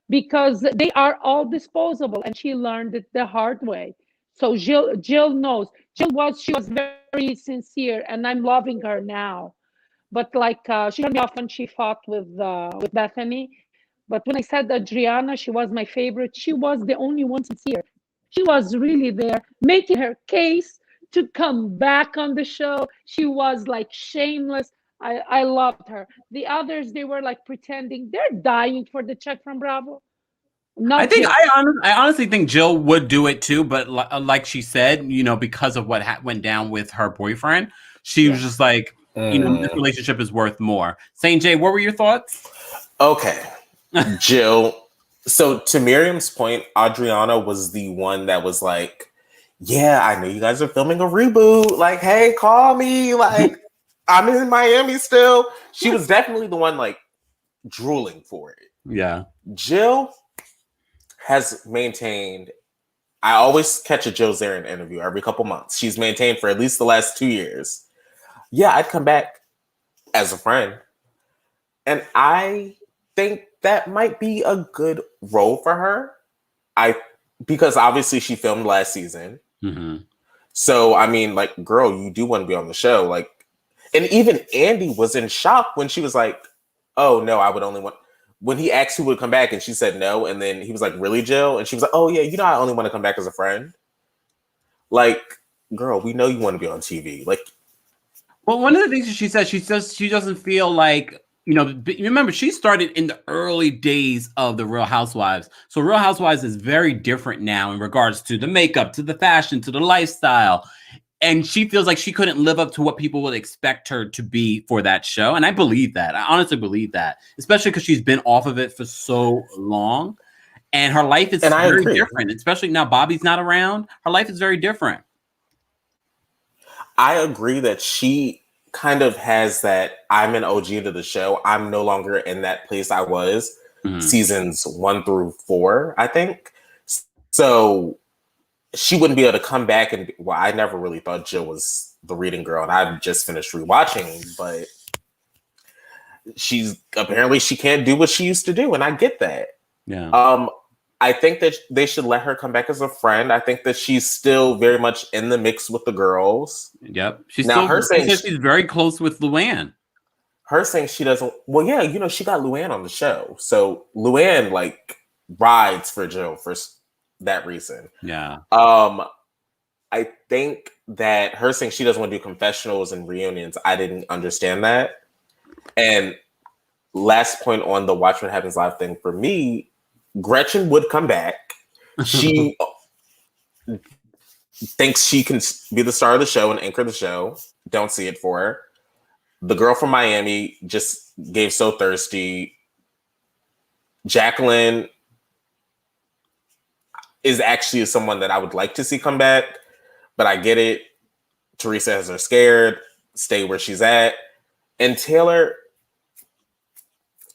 because they are all disposable, and she learned it the hard way. So Jill knows. She was very sincere, and I'm loving her now. But she turned me off when she fought with Bethany. But when I said Adriana, she was my favorite. She was the only one sincere. She was really there, making her case to come back on the show. She was shameless. I loved her. The others, they were pretending. They're dying for the check from Bravo. I honestly think Jill would do it too, but like she said, because of what went down with her boyfriend, she was just like, this relationship is worth more. Saint J, what were your thoughts? Okay, Jill. So to Miriam's point, Adriana was the one that was like, "Yeah, I know you guys are filming a reboot. Like, hey, call me. Like, I'm in Miami still." She was definitely the one drooling for it. Yeah. Jill has maintained, I always catch a Jill Zarin interview every couple months. She's maintained for at least the last 2 years. Yeah, I'd come back as a friend. And I think that might be a good role for her. Because obviously she filmed last season. Mm-hmm. So, I mean, girl, you do want to be on the show. And even Andy was in shock when she was like, "Oh, no, I would only want..." When he asked who would come back and she said no. And then he was like, "Really, Jill?" And she was like, "Oh, yeah, I only want to come back as a friend." Girl, we know you want to be on TV. Well, one of the things she says, she doesn't feel like, remember, she started in the early days of the Real Housewives. So Real Housewives is very different now in regards to the makeup, to the fashion, to the lifestyle. And she feels like she couldn't live up to what people would expect her to be for that show. And I believe that. I honestly believe that, especially because she's been off of it for so long. And her life is very different, especially now Bobby's not around. Her life is very different. I agree that she kind of has that I'm an OG to the show. I'm no longer in that place I was seasons 1 through 4, I think. So she wouldn't be able to come back and... Well, I never really thought Jill was the reading girl, and I've just finished rewatching, but apparently she can't do what she used to do, and I get that. Yeah. I think that they should let her come back as a friend. I think that she's still very much in the mix with the girls. Yep. She's very close with Luann. Her saying she doesn't... Well, yeah, she got Luann on the show. So Luann, rides for Jill for that reason. Yeah. I think that her saying she doesn't want to do confessionals and reunions, I didn't understand that. And last point on the Watch What Happens Live thing for me, Gretchen would come back. She thinks she can be the star of the show and anchor the show. Don't see it for her. The girl from Miami just gave So Thirsty. Jacqueline is actually someone that I would like to see come back. but I get it. Teresa has her scared. Stay where she's at. And Taylor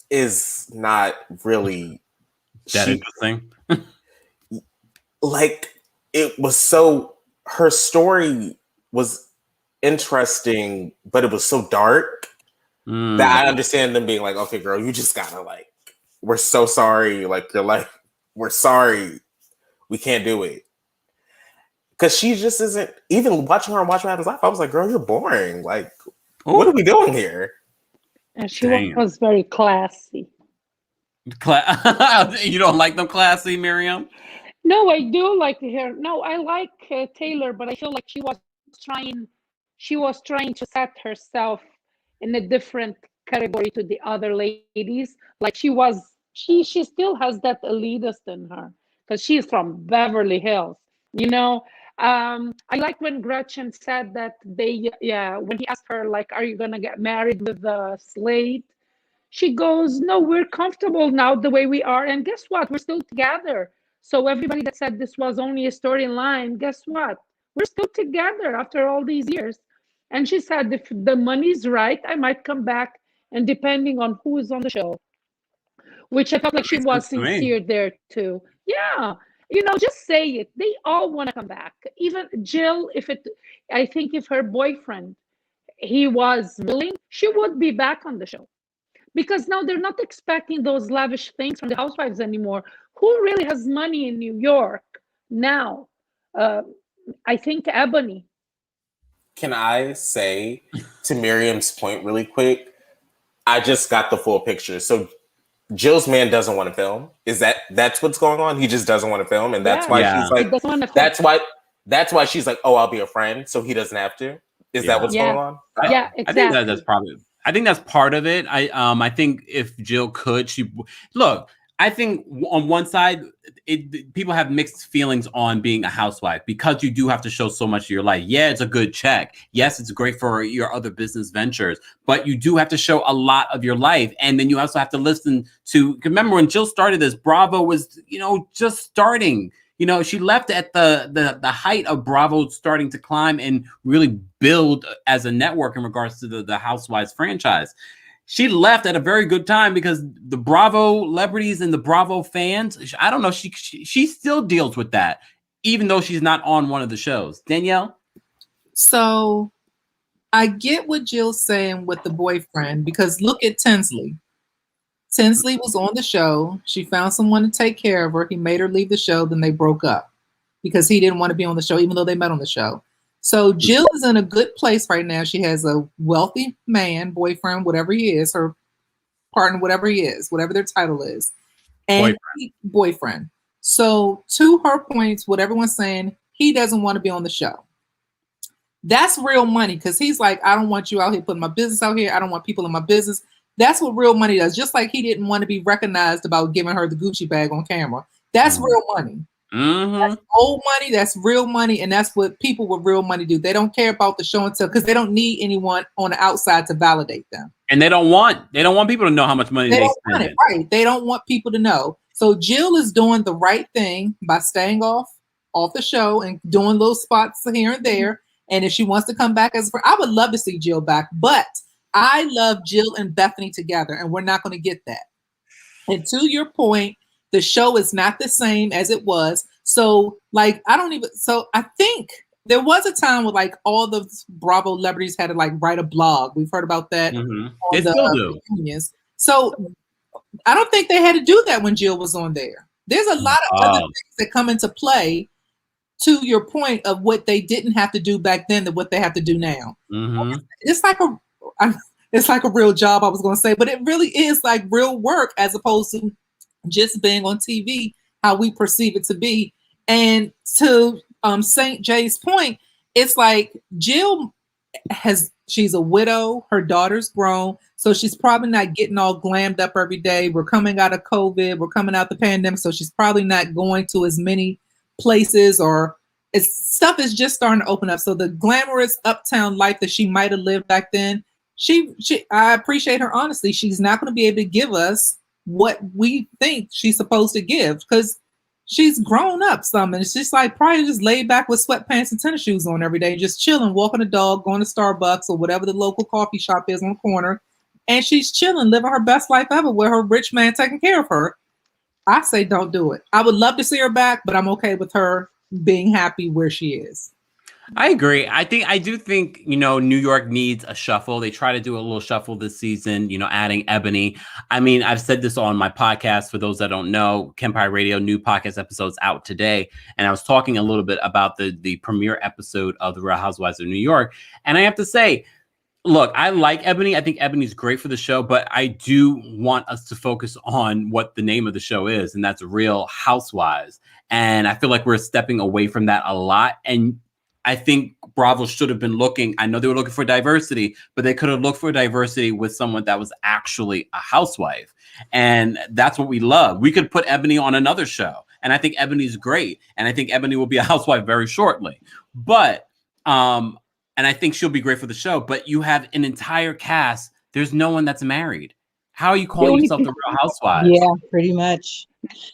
is not really that interesting. Like, it was so, her story was interesting, but it was so dark that I understand them being like, okay, girl, you just gotta, like, we're so sorry. Like, you're like, we're sorry. We can't do it. Because she just isn't, even watching her on Watch What Happens Live, I was like, girl, you're boring. Like, what are we doing here? And she was very classy. You don't like them classy, Miriam? No, I do like her. No, I like Taylor, but I feel like she was trying to set herself in a different category to the other ladies. Like she still has that elitist in her because she's from Beverly Hills, you know. I like when Gretchen said that when he asked her, like, are you gonna get married with Slade? She goes, no, we're comfortable now the way we are. And guess what? We're still together. So everybody that said this was only a storyline, guess what? We're still together after all these years. And she said, if the money's right, I might come back, and depending on who is on the show, which I felt like she was sincere there too. Yeah. You know, just say it. They all want to come back. Even Jill, I think if her boyfriend, he was willing, she would be back on the show. Because now they're not expecting those lavish things from the housewives anymore. Who really has money in New York now? I think Ebony. Can I say, to Miriam's point really quick, I just got the full picture. So Jill's man doesn't want to film. That's what's going on? He just doesn't want to film, and that's why she's like, that's why she's like, oh, I'll be a friend, so he doesn't have to. Is that what's going on? Yeah, exactly. I think that's probably. I think that's part of it. I think if Jill could, I think on one side, people have mixed feelings on being a housewife because you do have to show so much of your life. Yeah, it's a good check. Yes, it's great for your other business ventures, but you do have to show a lot of your life. And then you also have to listen to, remember when Jill started this, Bravo was, just starting. She left at the height of Bravo starting to climb and really build as a network in regards to the Housewives franchise. She left at a very good time because the Bravo celebrities and the Bravo fans, I don't know, she still deals with that, even though she's not on one of the shows. Danielle? So I get what Jill's saying with the boyfriend, because look at Tinsley. Tinsley was on the show. She found someone to take care of her. He made her leave the show. Then they broke up because he didn't want to be on the show, even though they met on the show. So Jill is in a good place right now. She has a wealthy man, boyfriend, whatever he is, her partner, whatever he is, whatever their title is, and boyfriend. So to her points, what everyone's saying, he doesn't want to be on the show. That's real money, because he's like, I don't want you out here putting my business out here. I don't want people in my business. That's what real money does. Just like he didn't want to be recognized about giving her the Gucci bag on camera. That's real money. That's old money. That's real money. And that's what people with real money do. They don't care about the show and tell because they don't need anyone on the outside to validate them. And they don't want people to know how much money they spend. Right. They don't want people to know. So Jill is doing the right thing by staying off the show and doing little spots here and there. And if she wants to come back as a friend, I would love to see Jill back, but I love Jill and Bethany together, and we're not going to get that. And to your point, the show is not the same as it was. So, I think there was a time where, all the Bravo celebrities had to, write a blog. We've heard about that. They still do. So, I don't think they had to do that when Jill was on there. There's a lot of other things that come into play, to your point of what they didn't have to do back then than what they have to do now. It's like a real job, I was going to say, but it really is like real work as opposed to just being on TV, how we perceive it to be. And to St. J's point, it's like Jill she's a widow, her daughter's grown, so she's probably not getting all glammed up every day. We're coming out of COVID, we're coming out the pandemic, so she's probably not going to as many places, or stuff is just starting to open up. So the glamorous uptown life that she might have lived back then, I appreciate her honesty. She's not going to be able to give us what we think she's supposed to give, because she's grown up some, and she's like probably just laid back with sweatpants and tennis shoes on every day, just chilling, walking the dog, going to Starbucks or whatever the local coffee shop is on the corner. And she's chilling, living her best life ever with her rich man taking care of her. I say don't do it. I would love to see her back, but I'm okay with her being happy where she is. I agree. I do think, New York needs a shuffle. They try to do a little shuffle this season, adding Ebony. I mean, I've said this on my podcast. For those that don't know, Kempire Radio, new podcast episodes out today. And I was talking a little bit about the premiere episode of The Real Housewives of New York. And I have to say, look, I like Ebony. I think Ebony's great for the show, but I do want us to focus on what the name of the show is, and that's Real Housewives. And I feel like we're stepping away from that a lot. And I think Bravo should have been looking. I know they were looking for diversity, but they could have looked for diversity with someone that was actually a housewife. And that's what we love. We could put Ebony on another show. And I think Ebony's great. And I think Ebony will be a housewife very shortly. But, and I think she'll be great for the show. But you have an entire cast. There's no one that's married. How are you calling yourself the Real Housewives? Yeah, pretty much.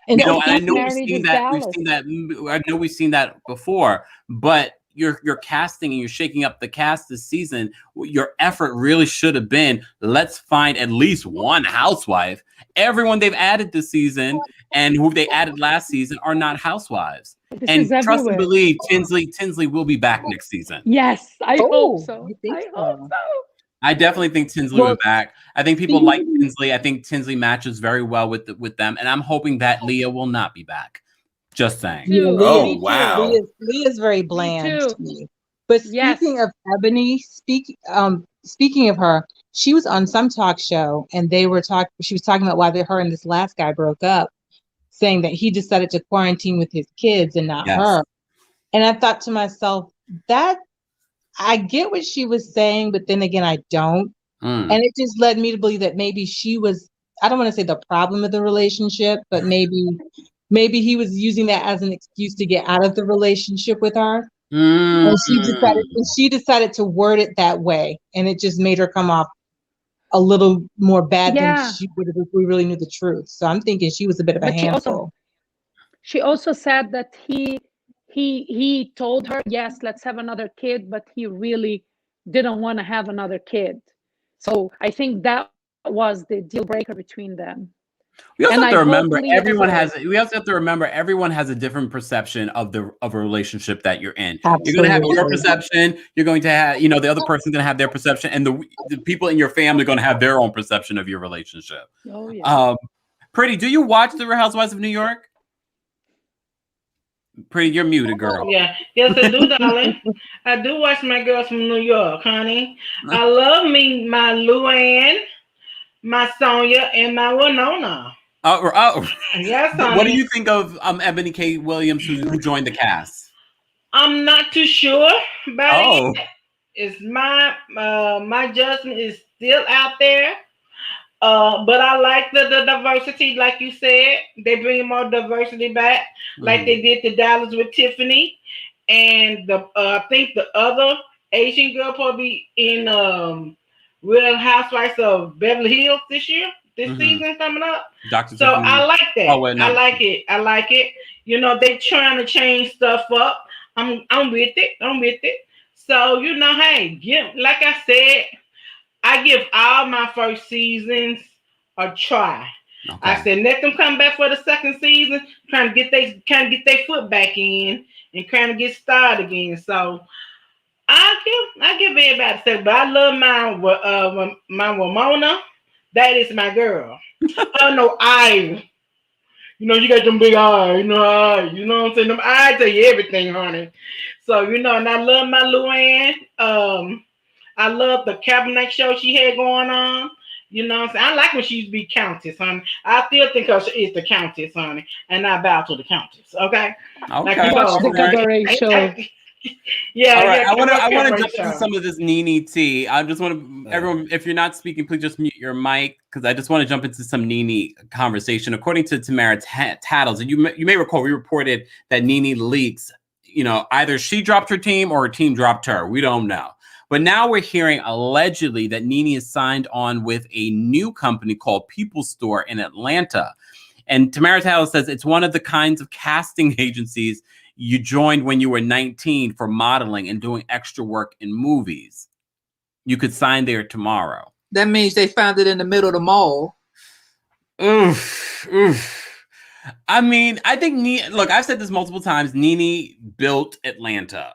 And I know we've seen that. I know we've seen that before. But you're casting and you're shaking up the cast this season. Your effort really should have been, let's find at least one housewife. Everyone they've added this season and who they added last season are not housewives. And trust and believe, Tinsley will be back next season. Yes, I hope so. I hope so. I definitely think Tinsley will be back. I think people like Tinsley. I think Tinsley matches very well with them. And I'm hoping that Leah will not be back. Just saying. Yeah, wow. Leah's very bland to me. But speaking of Ebony, speaking of her, she was on some talk show and she was talking about why her and this last guy broke up, saying that he decided to quarantine with his kids and not her. And I thought to myself, that I get what she was saying, but then again, I don't. And it just led me to believe that maybe she was, I don't want to say the problem of the relationship, but maybe he was using that as an excuse to get out of the relationship with her. And she decided to word it that way. And it just made her come off a little more bad than she would have if we really knew the truth. So I'm thinking she was a bit of a handful. She also said that he told her, yes, let's have another kid, but he really didn't want to have another kid. So I think that was the deal breaker between them. We also have to remember everyone has a different perception of a relationship that you're in. Absolutely. You're going to have your perception. You're going to have, the other person's going to have their perception, and the people in your family are going to have their own perception of your relationship. Oh yeah. Pretty, do you watch The Real Housewives of New York? Pretty, you're muted, girl. Yeah, yes, I do, darling. I do watch my girls from New York, honey. I love me my Luann, my Sonia, and my Winona. Yes, honey. What do you think of Ebony K. Williams, who joined the cast? I'm not too sure about it. It's my judgment is still out there. But I like the diversity, like you said. They bring more diversity back, like they did the Dallas with Tiffany, and I think the other Asian girl probably in Real Housewives of Beverly Hills this season coming up. Dr. So Tiffany. I like that. Oh, wait, no. I like it. They trying to change stuff up. I'm with it. So hey, like I said, I give all my first seasons a try. Okay. I said let them come back for the second season, trying to get their foot back in and kind of get started again. So I give everybody a second, but I love my Ramona. That is my girl. Oh no, you got them big eyes, you know what I'm saying? Them eyes tell you everything, honey. So and I love my Luann. I love the cabinet show she had going on. You know what I'm saying? I like when she used to be countess, honey. I still think she is the countess, honey. And I bow to the countess, okay? Okay. Watch the cabaret show. Yeah. All right. I want to jump into some of this Nene tea. I just want to, everyone, if you're not speaking, please just mute your mic, because I just want to jump into some Nene conversation. According to Tamara Tattles, and you may recall, we reported that Nene leaks, either she dropped her team or her team dropped her. We don't know. But now we're hearing allegedly that Nene is signed on with a new company called People Store in Atlanta. And Tamara Taylor says it's one of the kinds of casting agencies you joined when you were 19 for modeling and doing extra work in movies. You could sign there tomorrow. That means they found it in the middle of the mall. Oof, oof. I mean, I think look, I've said this multiple times. NeNe built Atlanta,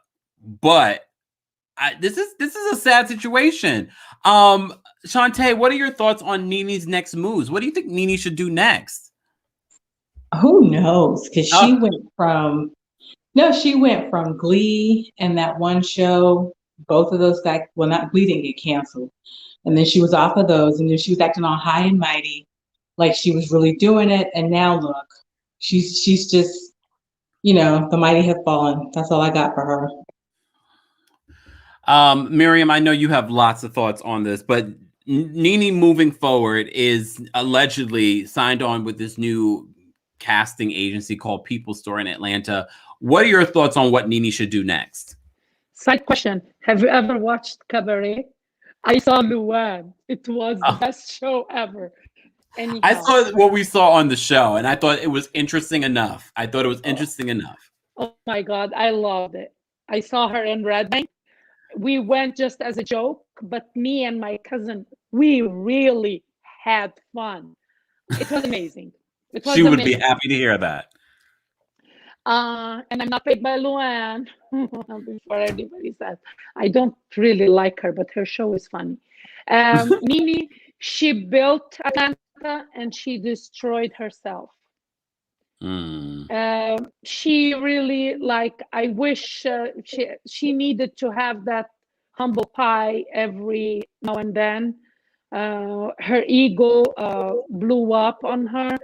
but this is a sad situation. Shantae, what are your thoughts on NeNe's next moves? What do you think NeNe should do next? Who knows? Because she went from Glee and that one show. Both of those got, well, not Glee didn't get canceled, and then she was off of those, and then she was acting all high and mighty, like she was really doing it. And now look, she's just, the mighty have fallen. That's all I got for her. Miriam, I know you have lots of thoughts on this, but NeNe moving forward is allegedly signed on with this new casting agency called People Store in Atlanta. What are your thoughts on what NeNe should do next? Side question. Have you ever watched Cabaret? I saw Luann. It was the best show ever. Anyhow. I saw what we saw on the show, and I thought it was interesting enough. Oh my God, I loved it. I saw her in Red Bank. We went just as a joke, but me and my cousin, we really had fun. It was amazing. She would be happy to hear that. And I'm not paid by Luann. Before anybody says, I don't really like her, but her show is funny. NeNe, she built Atlanta and she destroyed herself. She really, I wish she needed to have that humble pie every now and then. Her ego blew up on her,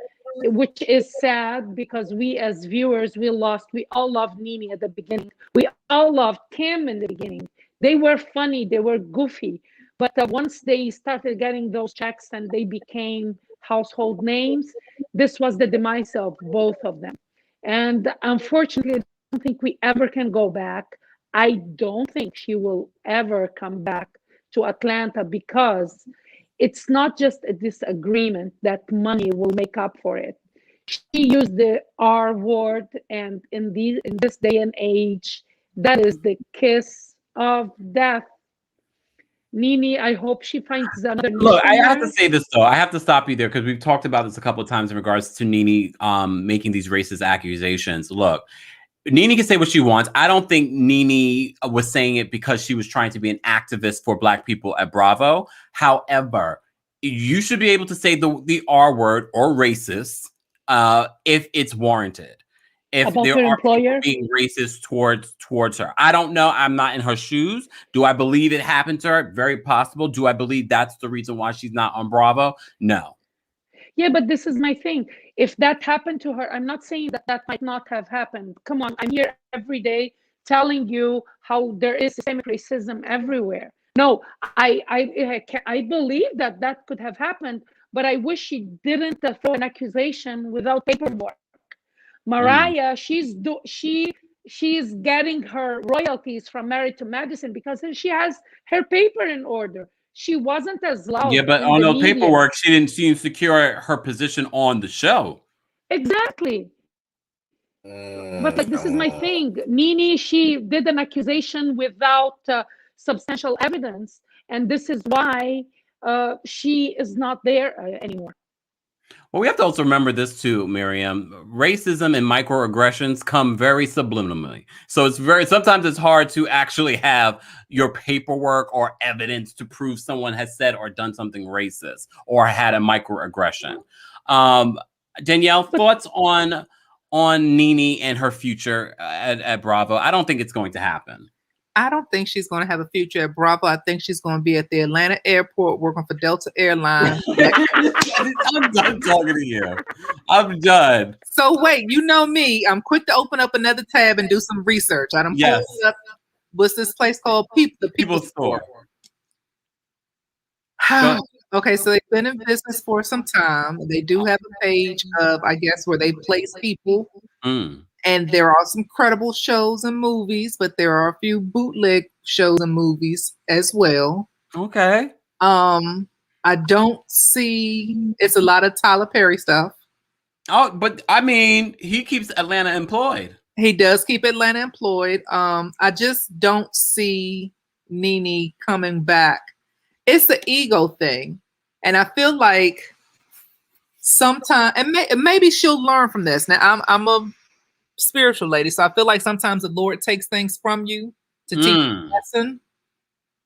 which is sad because we as viewers, we all loved NeNe at the beginning. We all loved Kim in the beginning. They were funny, they were goofy. But once they started getting those checks and they became household names, this was the demise of both of them. And unfortunately, I don't think we ever can go back. I don't think she will ever come back to Atlanta because it's not just a disagreement that money will make up for it. She used the R word, and in this day and age, that is the kiss of death. NeNe, I hope she finds another. Look, I have to say this though. I have to stop you there because we've talked about this a couple of times in regards to NeNe making these racist accusations. Look, NeNe can say what she wants. I don't think NeNe was saying it because she was trying to be an activist for Black people at Bravo. However, you should be able to say the R word or racist if it's warranted. If about there are employer being racist towards her. I don't know. I'm not in her shoes. Do I believe it happened to her? Very possible. Do I believe that's the reason why she's not on Bravo? No. Yeah, but this is my thing. If that happened to her, I'm not saying that might not have happened. Come on, I'm here every day telling you how there is systemic racism everywhere. No, I believe that could have happened, but I wish she didn't throw an accusation without paperwork. Mariah, she's getting her royalties from Married to Medicine because she has her paper in order. She wasn't as loud. Yeah, but on the paperwork, she didn't secure her position on the show. Exactly. But this is my thing. NeNe, she did an accusation without substantial evidence, and this is why she is not there anymore. Well, we have to also remember this too, Miriam. Racism and microaggressions come very subliminally. So sometimes it's hard to actually have your paperwork or evidence to prove someone has said or done something racist or had a microaggression. Danielle, thoughts on NeNe and her future at Bravo? I don't think it's going to happen. I don't think she's going to have a future at Bravo. I think she's going to be at the Atlanta airport working for Delta Airlines. I'm done talking to you. I'm done. So wait, you know me. I'm quick to open up another tab and do some research. I done pulled up. What's this place called? The People Store. Okay, so they've been in business for some time. They do have a page of, I guess, where they place people. And there are some credible shows and movies, but there are a few bootleg shows and movies as well. Okay. I don't see, it's a lot of Tyler Perry stuff. Oh, but I mean, he keeps Atlanta employed. He does keep Atlanta employed. I just don't see Nene coming back. It's the ego thing. And I feel like sometimes, and maybe she'll learn from this. Now, I'm a spiritual lady, so I feel like sometimes the Lord takes things from you to teach you a lesson.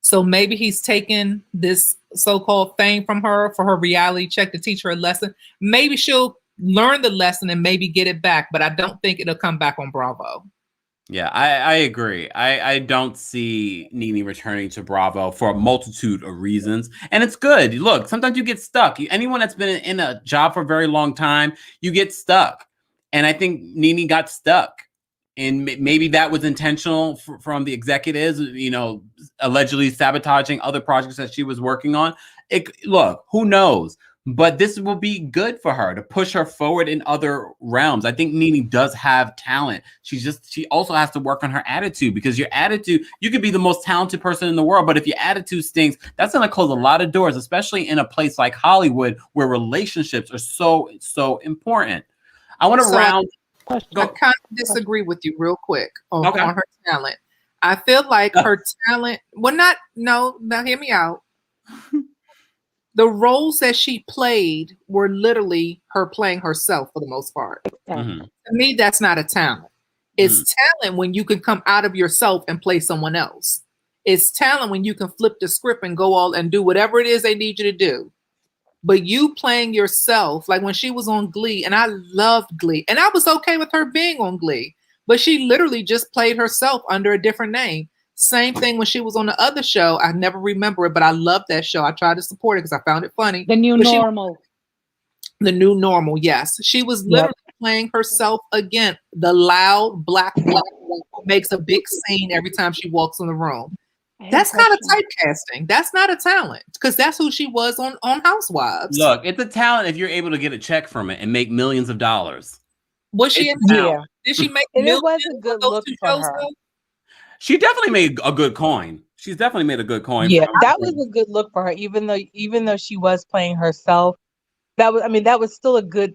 So maybe he's taken this so-called fame from her for her reality check to teach her a lesson. Maybe she'll learn the lesson and maybe get it back, but I don't think it'll come back on Bravo. Yeah, I agree. I don't see Nene returning to Bravo for a multitude of reasons. And it's good. Look, sometimes you get stuck. Anyone that's been in a job for a very long time, you get stuck. And I think Nene got stuck. And maybe that was intentional from the executives, you know, allegedly sabotaging other projects that she was working on. Look, who knows? But this will be good for her to push her forward in other realms. I think Nene does have talent. She also has to work on her attitude, because your attitude, you could be the most talented person in the world, but if your attitude stinks, that's going to close a lot of doors, especially in a place like Hollywood where relationships are so important. I want to round. I kind of disagree with you real quick on her talent. I feel like her talent, now hear me out. The roles that she played were literally her playing herself for the most part. Mm-hmm. To me, that's not a talent. It's talent when you can come out of yourself and play someone else. It's talent when you can flip the script and go all and do whatever it is they need you to do. But you playing yourself, like when she was on Glee, and I loved Glee, and I was okay with her being on Glee, but she literally just played herself under a different name. Same thing when she was on the other show. I never remember it, but I loved that show. I tried to support it because I found it funny. The New Normal. The New Normal, yes. She was literally playing herself again. The loud black woman who makes a big scene every time she walks in the room. That's kind of typecasting. That's not a talent, because that's who she was on Housewives. Look, it's a talent if you're able to get a check from it and make millions of dollars. Was she? Did she make and millions? It was a good look for her. She definitely made a good coin. She's definitely made a good coin. Yeah, that was a good look for her. Even though she was playing herself, that was still a good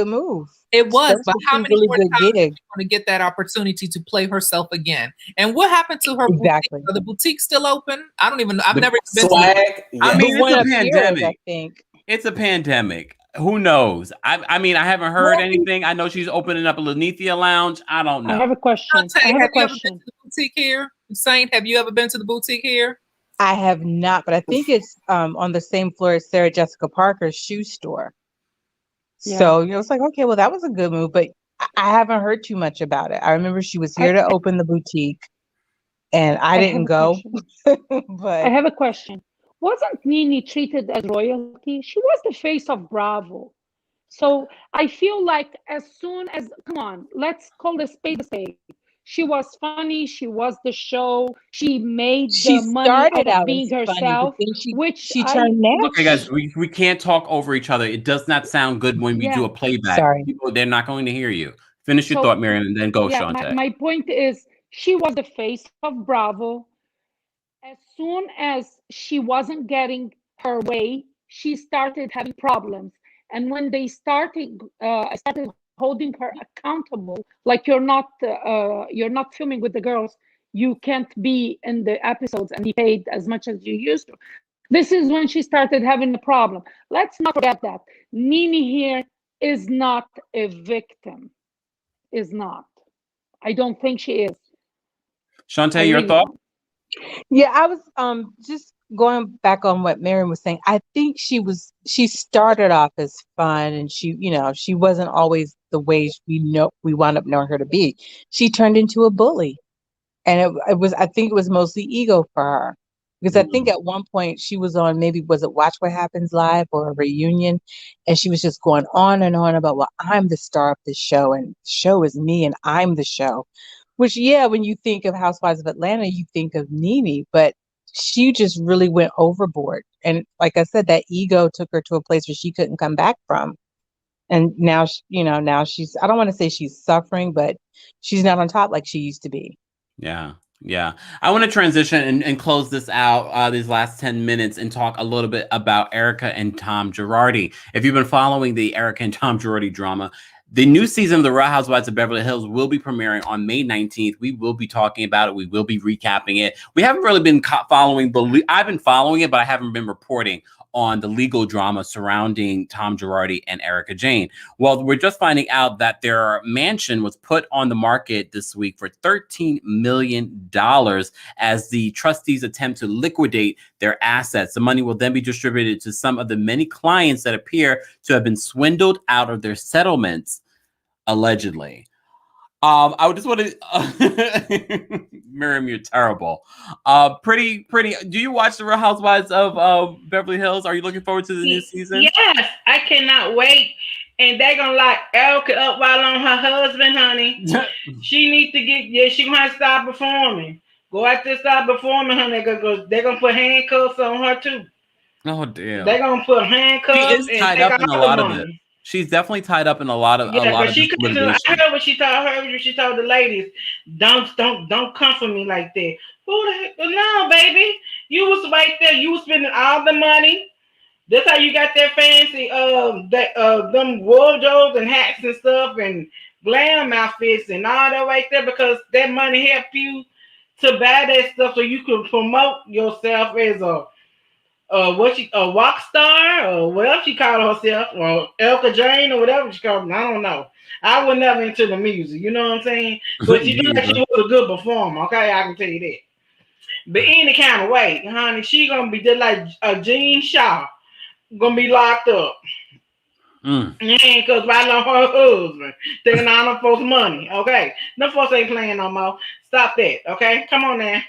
move. It was, but how many really more good times gig. is she going to get that opportunity to play herself again? And what happened to her Exactly. boutique? Are the boutiques still open? I don't even know. I've never been swag, to I mean, it's a pandemic. pandemic. I think It's a pandemic. Who knows? I mean, I haven't heard anything. I know she's opening up a Lenithia lounge. I don't know. I have a question. Have you ever been to the boutique here? Saint, have you ever been to the boutique here? I have not, but I think it's on the same floor as Sarah Jessica Parker's shoe store. Yeah. So it's like, okay, well, that was a good move, but I haven't heard too much about it. I remember she was here to open the boutique, and I didn't go. But I have a question. Wasn't Nene treated as royalty? She was the face of Bravo. So I feel like as soon as, come on, let's call a spade a spade. She was funny. She was the show. She made the money out of being herself, which she turned nasty. Okay, guys, we can't talk over each other. It does not sound good when we do a playback. Sorry. People, they're not going to hear you. Finish your thought, Miriam, and then go, Shantae. My point is, she was the face of Bravo. As soon as she wasn't getting her way, she started having problems. And when they started holding her accountable, like you're not filming with the girls, you can't be in the episodes and be paid as much as you used to. This is when she started having a problem. Let's not forget that Nene here is not a victim. Is not. I don't think she is. Shantae, your thought? Yeah, I was just going back on what Miriam was saying. I think she started off as fun, and she wasn't always the way we wound up knowing her to be. She turned into a bully, and I think it was mostly ego for her, because I think at one point she was on, maybe was it Watch What Happens Live or a reunion, and she was just going on and on about, well, I'm the star of this show, and the show is me, and I'm the show. Which, when you think of Housewives of Atlanta, you think of Nene, but she just really went overboard. And like I said, that ego took her to a place where she couldn't come back from. And now, now she's, I don't want to say she's suffering, but she's not on top like she used to be. Yeah. Yeah. I want to transition and close this out, these last 10 minutes, and talk a little bit about Erica and Tom Girardi. If you've been following the Erica and Tom Girardi drama, the new season of The Real Housewives of Beverly Hills will be premiering on May 19th. We will be talking about it. We will be recapping it. We haven't really been following I've been following it, but I haven't been reporting on the legal drama surrounding Tom Girardi and Erica Jane. Well, we're just finding out that their mansion was put on the market this week for $13 million as the trustees attempt to liquidate their assets. The money will then be distributed to some of the many clients that appear to have been swindled out of their settlements, allegedly. I would just want to Miriam, you're terrible. Pretty. Do you watch The Real Housewives of Beverly Hills? Are you looking forward to the new season? Yes, I cannot wait. And they're gonna lock Erica up while on her husband, honey. She needs to she gonna have to stop performing. Go out there, stop performing, honey. They're gonna put handcuffs on her too. Oh damn. They're gonna put handcuffs. She is tied up in a lot of it. She's definitely tied up in a lot of she litigation. I heard what she told her. She told the ladies, don't come for me like that. Who the heck? No, baby. You was right there. You was spending all the money. That's how you got that fancy them wardrobes and hats and stuff and glam outfits and all that right there, because that money helped you to buy that stuff so you could promote yourself as a rock star or whatever she called herself, or Erica Jane or whatever she called. I don't know. I was never into the music, you know what I'm saying? But she looked like she was a good performer. Okay, I can tell you that. But any kind of way, honey, she gonna be just like a Jean Shaw, gonna be locked up. Because right on her husband taking all them folks' money. Okay, no folks ain't playing no more. Stop that. Okay, come on now.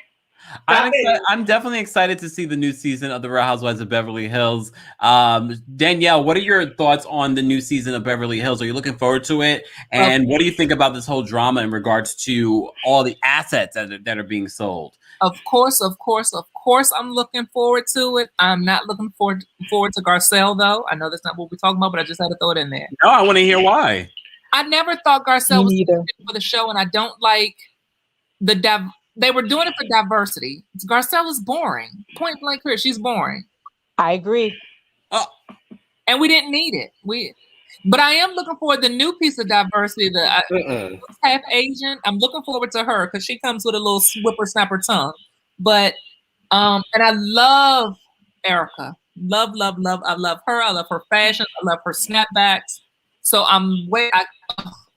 I'm definitely excited to see the new season of The Real Housewives of Beverly Hills. Danielle, what are your thoughts on the new season of Beverly Hills? Are you looking forward to it? And what do you think about this whole drama in regards to all the assets that are being sold? Of course, I'm looking forward to it. I'm not looking forward to Garcelle, though. I know that's not what we're talking about, but I just had to throw it in there. No, I want to hear why. I never thought Garcelle was for the show, and I don't like they were doing it for diversity. Garcelle is boring. Point blank here, she's boring. I agree. And we didn't need it. But I am looking for the new piece of diversity. Half Asian. I'm looking forward to her because she comes with a little whippersnapper tongue. But and I love Erica. Love. I love her. I love her fashion. I love her snapbacks. So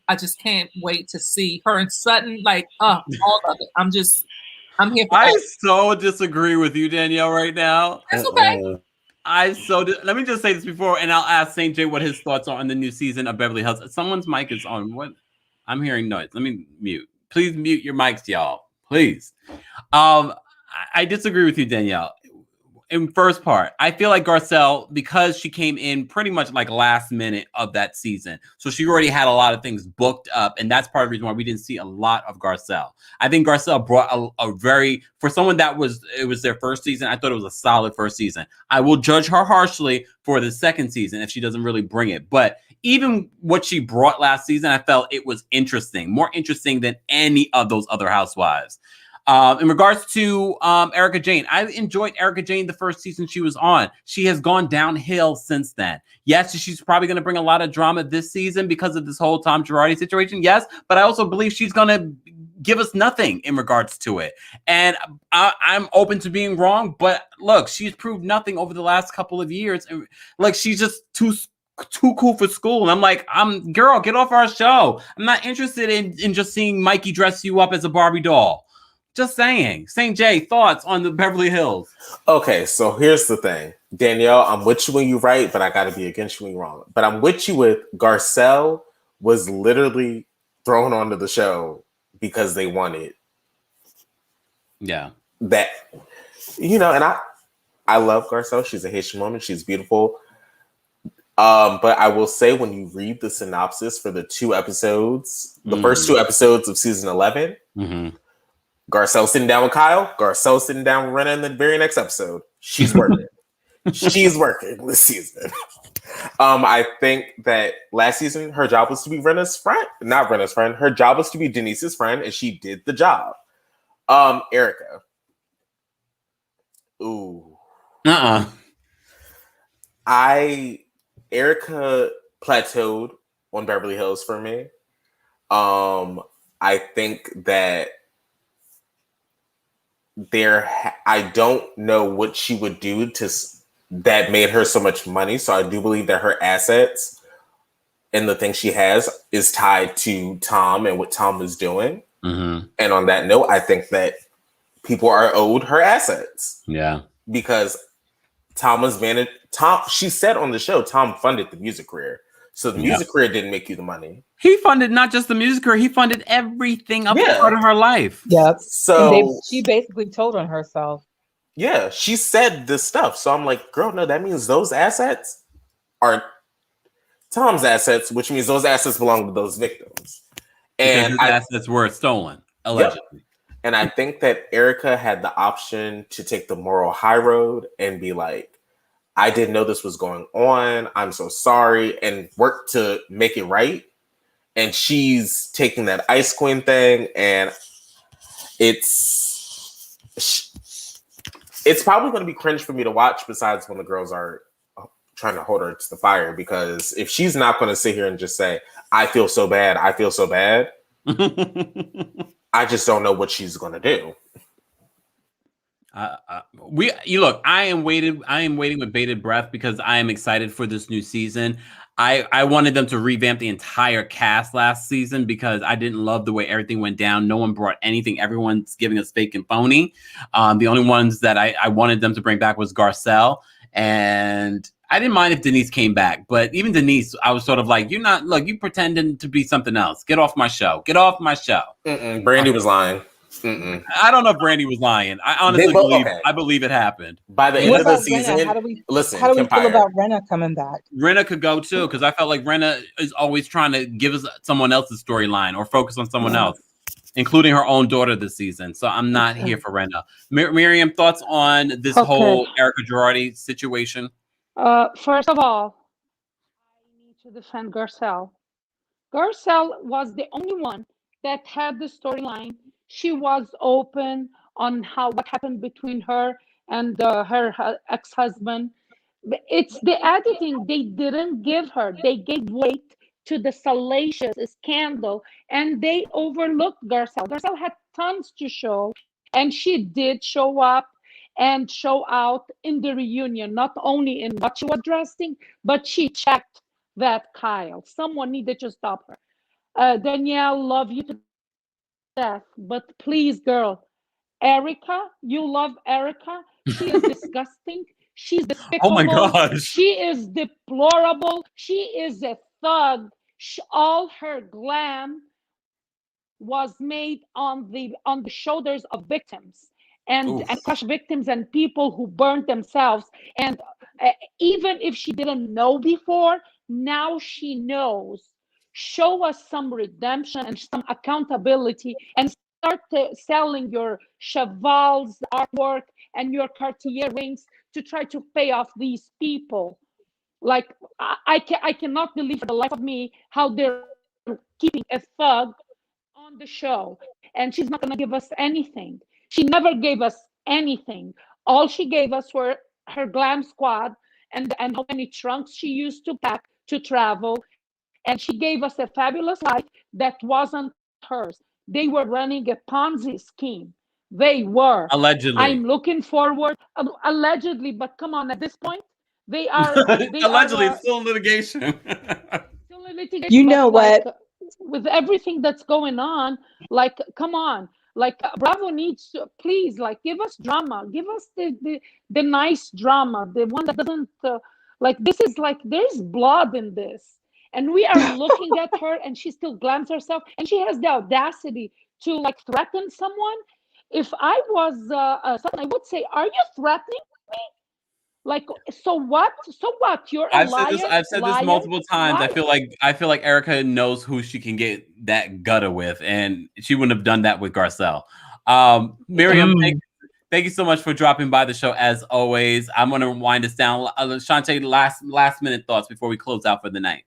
I just can't wait to see her and Sutton. Like, all of it. I'm here for I so disagree with you, Danielle, right now. That's okay. Let me just say this before, and I'll ask St. J what his thoughts are on the new season of Beverly Hills. Someone's mic is on. What? I'm hearing noise. Let me mute. Please mute your mics, y'all. Please. I disagree with you, Danielle. In first part, I feel like Garcelle, because she came in pretty much like last minute of that season, so she already had a lot of things booked up, and that's part of the reason why we didn't see a lot of Garcelle. I think Garcelle brought for someone that it was their first season, I thought it was a solid first season. I will judge her harshly for the second season if she doesn't really bring it, but even what she brought last season, I felt it was interesting, more interesting than any of those other housewives. In regards to Erica Jane, I enjoyed Erica Jane the first season she was on. She has gone downhill since then. Yes, she's probably going to bring a lot of drama this season because of this whole Tom Girardi situation. Yes, but I also believe she's going to give us nothing in regards to it. And I'm open to being wrong, but look, she's proved nothing over the last couple of years. And like, she's just too cool for school. And I'm like, girl, get off our show. I'm not interested in just seeing Mikey dress you up as a Barbie doll. Just saying. St. J, thoughts on the Beverly Hills? Okay, so here's the thing. Danielle, I'm with you when you're right, but I got to be against you when you're wrong. But I'm with you with Garcelle was literally thrown onto the show because they wanted. Yeah. That, and I love Garcelle. She's a Haitian woman. She's beautiful. But I will say, when you read the synopsis for the two episodes, the first two episodes of season 11, Garcelle sitting down with Kyle, Garcelle sitting down with Renna in the very next episode. She's working. She's working this season. I think that last season, her job was to be Renna's friend. Not Renna's friend. Her job was to be Denise's friend, and she did the job. Erica. Ooh. Erica plateaued on Beverly Hills for me. I think that I don't know what she would do that made her so much money. So I do believe that her assets and the thing she has is tied to Tom and what Tom is doing. Mm-hmm. And on that note, I think that people are owed her assets. Yeah. Because she said on the show, Tom funded the music career. So the music career didn't make you the money. He funded not just the music career, he funded everything up to part of her life. Yep. So she basically told on herself. Yeah, she said this stuff. So I'm like, girl, no, that means those assets are Tom's assets, which means those assets belong to those victims. And his assets were stolen, allegedly. Yep. And I think that Erica had the option to take the moral high road and be like, I didn't know this was going on. I'm so sorry, and work to make it right. And she's taking that Ice Queen thing, and it's probably going to be cringe for me to watch, besides when the girls are trying to hold her to the fire, because if she's not going to sit here and just say, I feel so bad, I just don't know what she's going to do. Look, I am waiting with bated breath because I am excited for this new season. I wanted them to revamp the entire cast last season because I didn't love the way everything went down. No one brought anything. Everyone's giving us fake and phony. The only ones that I wanted them to bring back was Garcelle, and I didn't mind if Denise came back, but even Denise, I was sort of like, you pretending to be something else. Get off my show. Get off my show. Brandy was lying. I don't know if Brandy was lying. I honestly believe it happened. By the end of the season, how do we Kempire. feel about Rinna coming back? Rinna could go too, because I felt like Rinna is always trying to give us someone else's storyline or focus on someone else, including her own daughter this season. So I'm not here for Rinna. Miriam, thoughts on this whole Erica Girardi situation? First of all, I need to defend Garcelle. Garcelle was the only one that had the storyline. She was open on what happened between her and her ex-husband. It's the editing they didn't give her. They gave weight to the salacious scandal, and they overlooked Garcelle. Garcelle had tons to show, and she did show up and show out in the reunion, not only in what she was dressed in, but she checked that Kyle. Someone needed to stop her. Danielle, love you to death, but please, girl, Erica, you love Erica. She is disgusting. She's despicable. Oh my gosh. She is deplorable. She is a thug. All her glam was made on the shoulders of victims and crushed victims and people who burned themselves. And even if she didn't know before, now she knows. Show us some redemption and some accountability, and start selling your Cheval's artwork and your Cartier rings to try to pay off these people. Like, I cannot believe for the life of me how they're keeping a thug on the show, and she's not going to give us anything. She never gave us anything. All she gave us were her glam squad and how many trunks she used to pack to travel. And she gave us a fabulous life that wasn't hers. They were running a Ponzi scheme. They were. Allegedly. I'm looking forward, allegedly, but come on, at this point, they are. Allegedly, it's still in litigation. Still in litigation. You know what? Like, with everything that's going on, like, come on. Like, Bravo needs to, please, like, give us drama. Give us the nice drama. The one that doesn't, like, this is like, there's blood in this. And we are looking at her, and she still glams herself, and she has the audacity to, like, threaten someone. If I was someone, I would say, "Are you threatening me? Like, so what? So what? You're a liar." I've said this multiple times. Liar. I feel like Erica knows who she can get that gutter with, and she wouldn't have done that with Garcelle. Miriam, thank you so much for dropping by the show as always. I'm going to wind us down. Shantae, last minute thoughts before we close out for the night.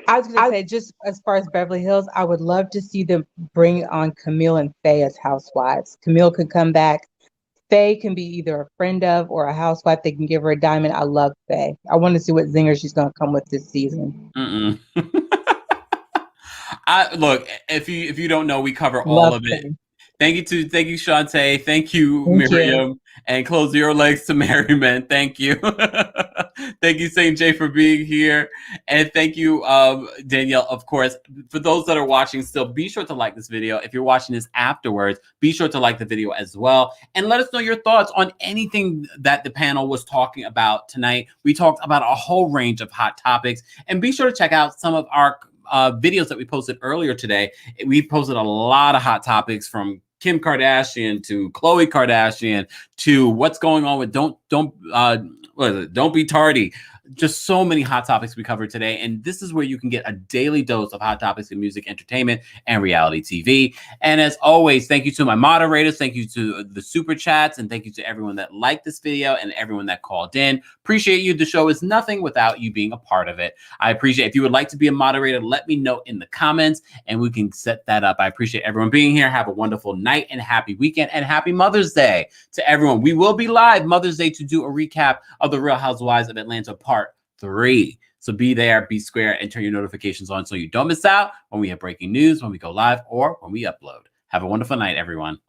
I was going to say, just as far as Beverly Hills, I would love to see them bring on Camille and Faye as housewives. Camille could come back. Faye can be either a friend of or a housewife. They can give her a diamond. I love Faye. I want to see what zinger she's going to come with this season. Look, if you don't know, we cover all Love of it. Faye. Thank you, Shantae. Thank you, Thank Miriam. you. And close your legs to merriment. Thank you. Thank you, St. J, for being here. And thank you, Danielle, of course. For those that are watching still, be sure to like this video. If you're watching this afterwards, be sure to like the video as well. And let us know your thoughts on anything that the panel was talking about tonight. We talked about a whole range of hot topics. And be sure to check out some of our videos that we posted earlier today. We posted a lot of hot topics, from Kim Kardashian to Khloe Kardashian to what's going on with Don't Be Tardy. Just so many hot topics we covered today. And this is where you can get a daily dose of hot topics in music, entertainment, and reality TV. And as always, thank you to my moderators. Thank you to the super chats. And thank you to everyone that liked this video and everyone that called in. Appreciate you. The show is nothing without you being a part of it. I appreciate, if you would like to be a moderator, let me know in the comments and we can set that up. I appreciate everyone being here. Have a wonderful night and happy weekend and happy Mother's Day to everyone. We will be live Mother's Day to do a recap of The Real Housewives of Atlanta Part 3. So be there, be square, and turn your notifications on so you don't miss out when we have breaking news, when we go live, or when we upload. Have a wonderful night, everyone.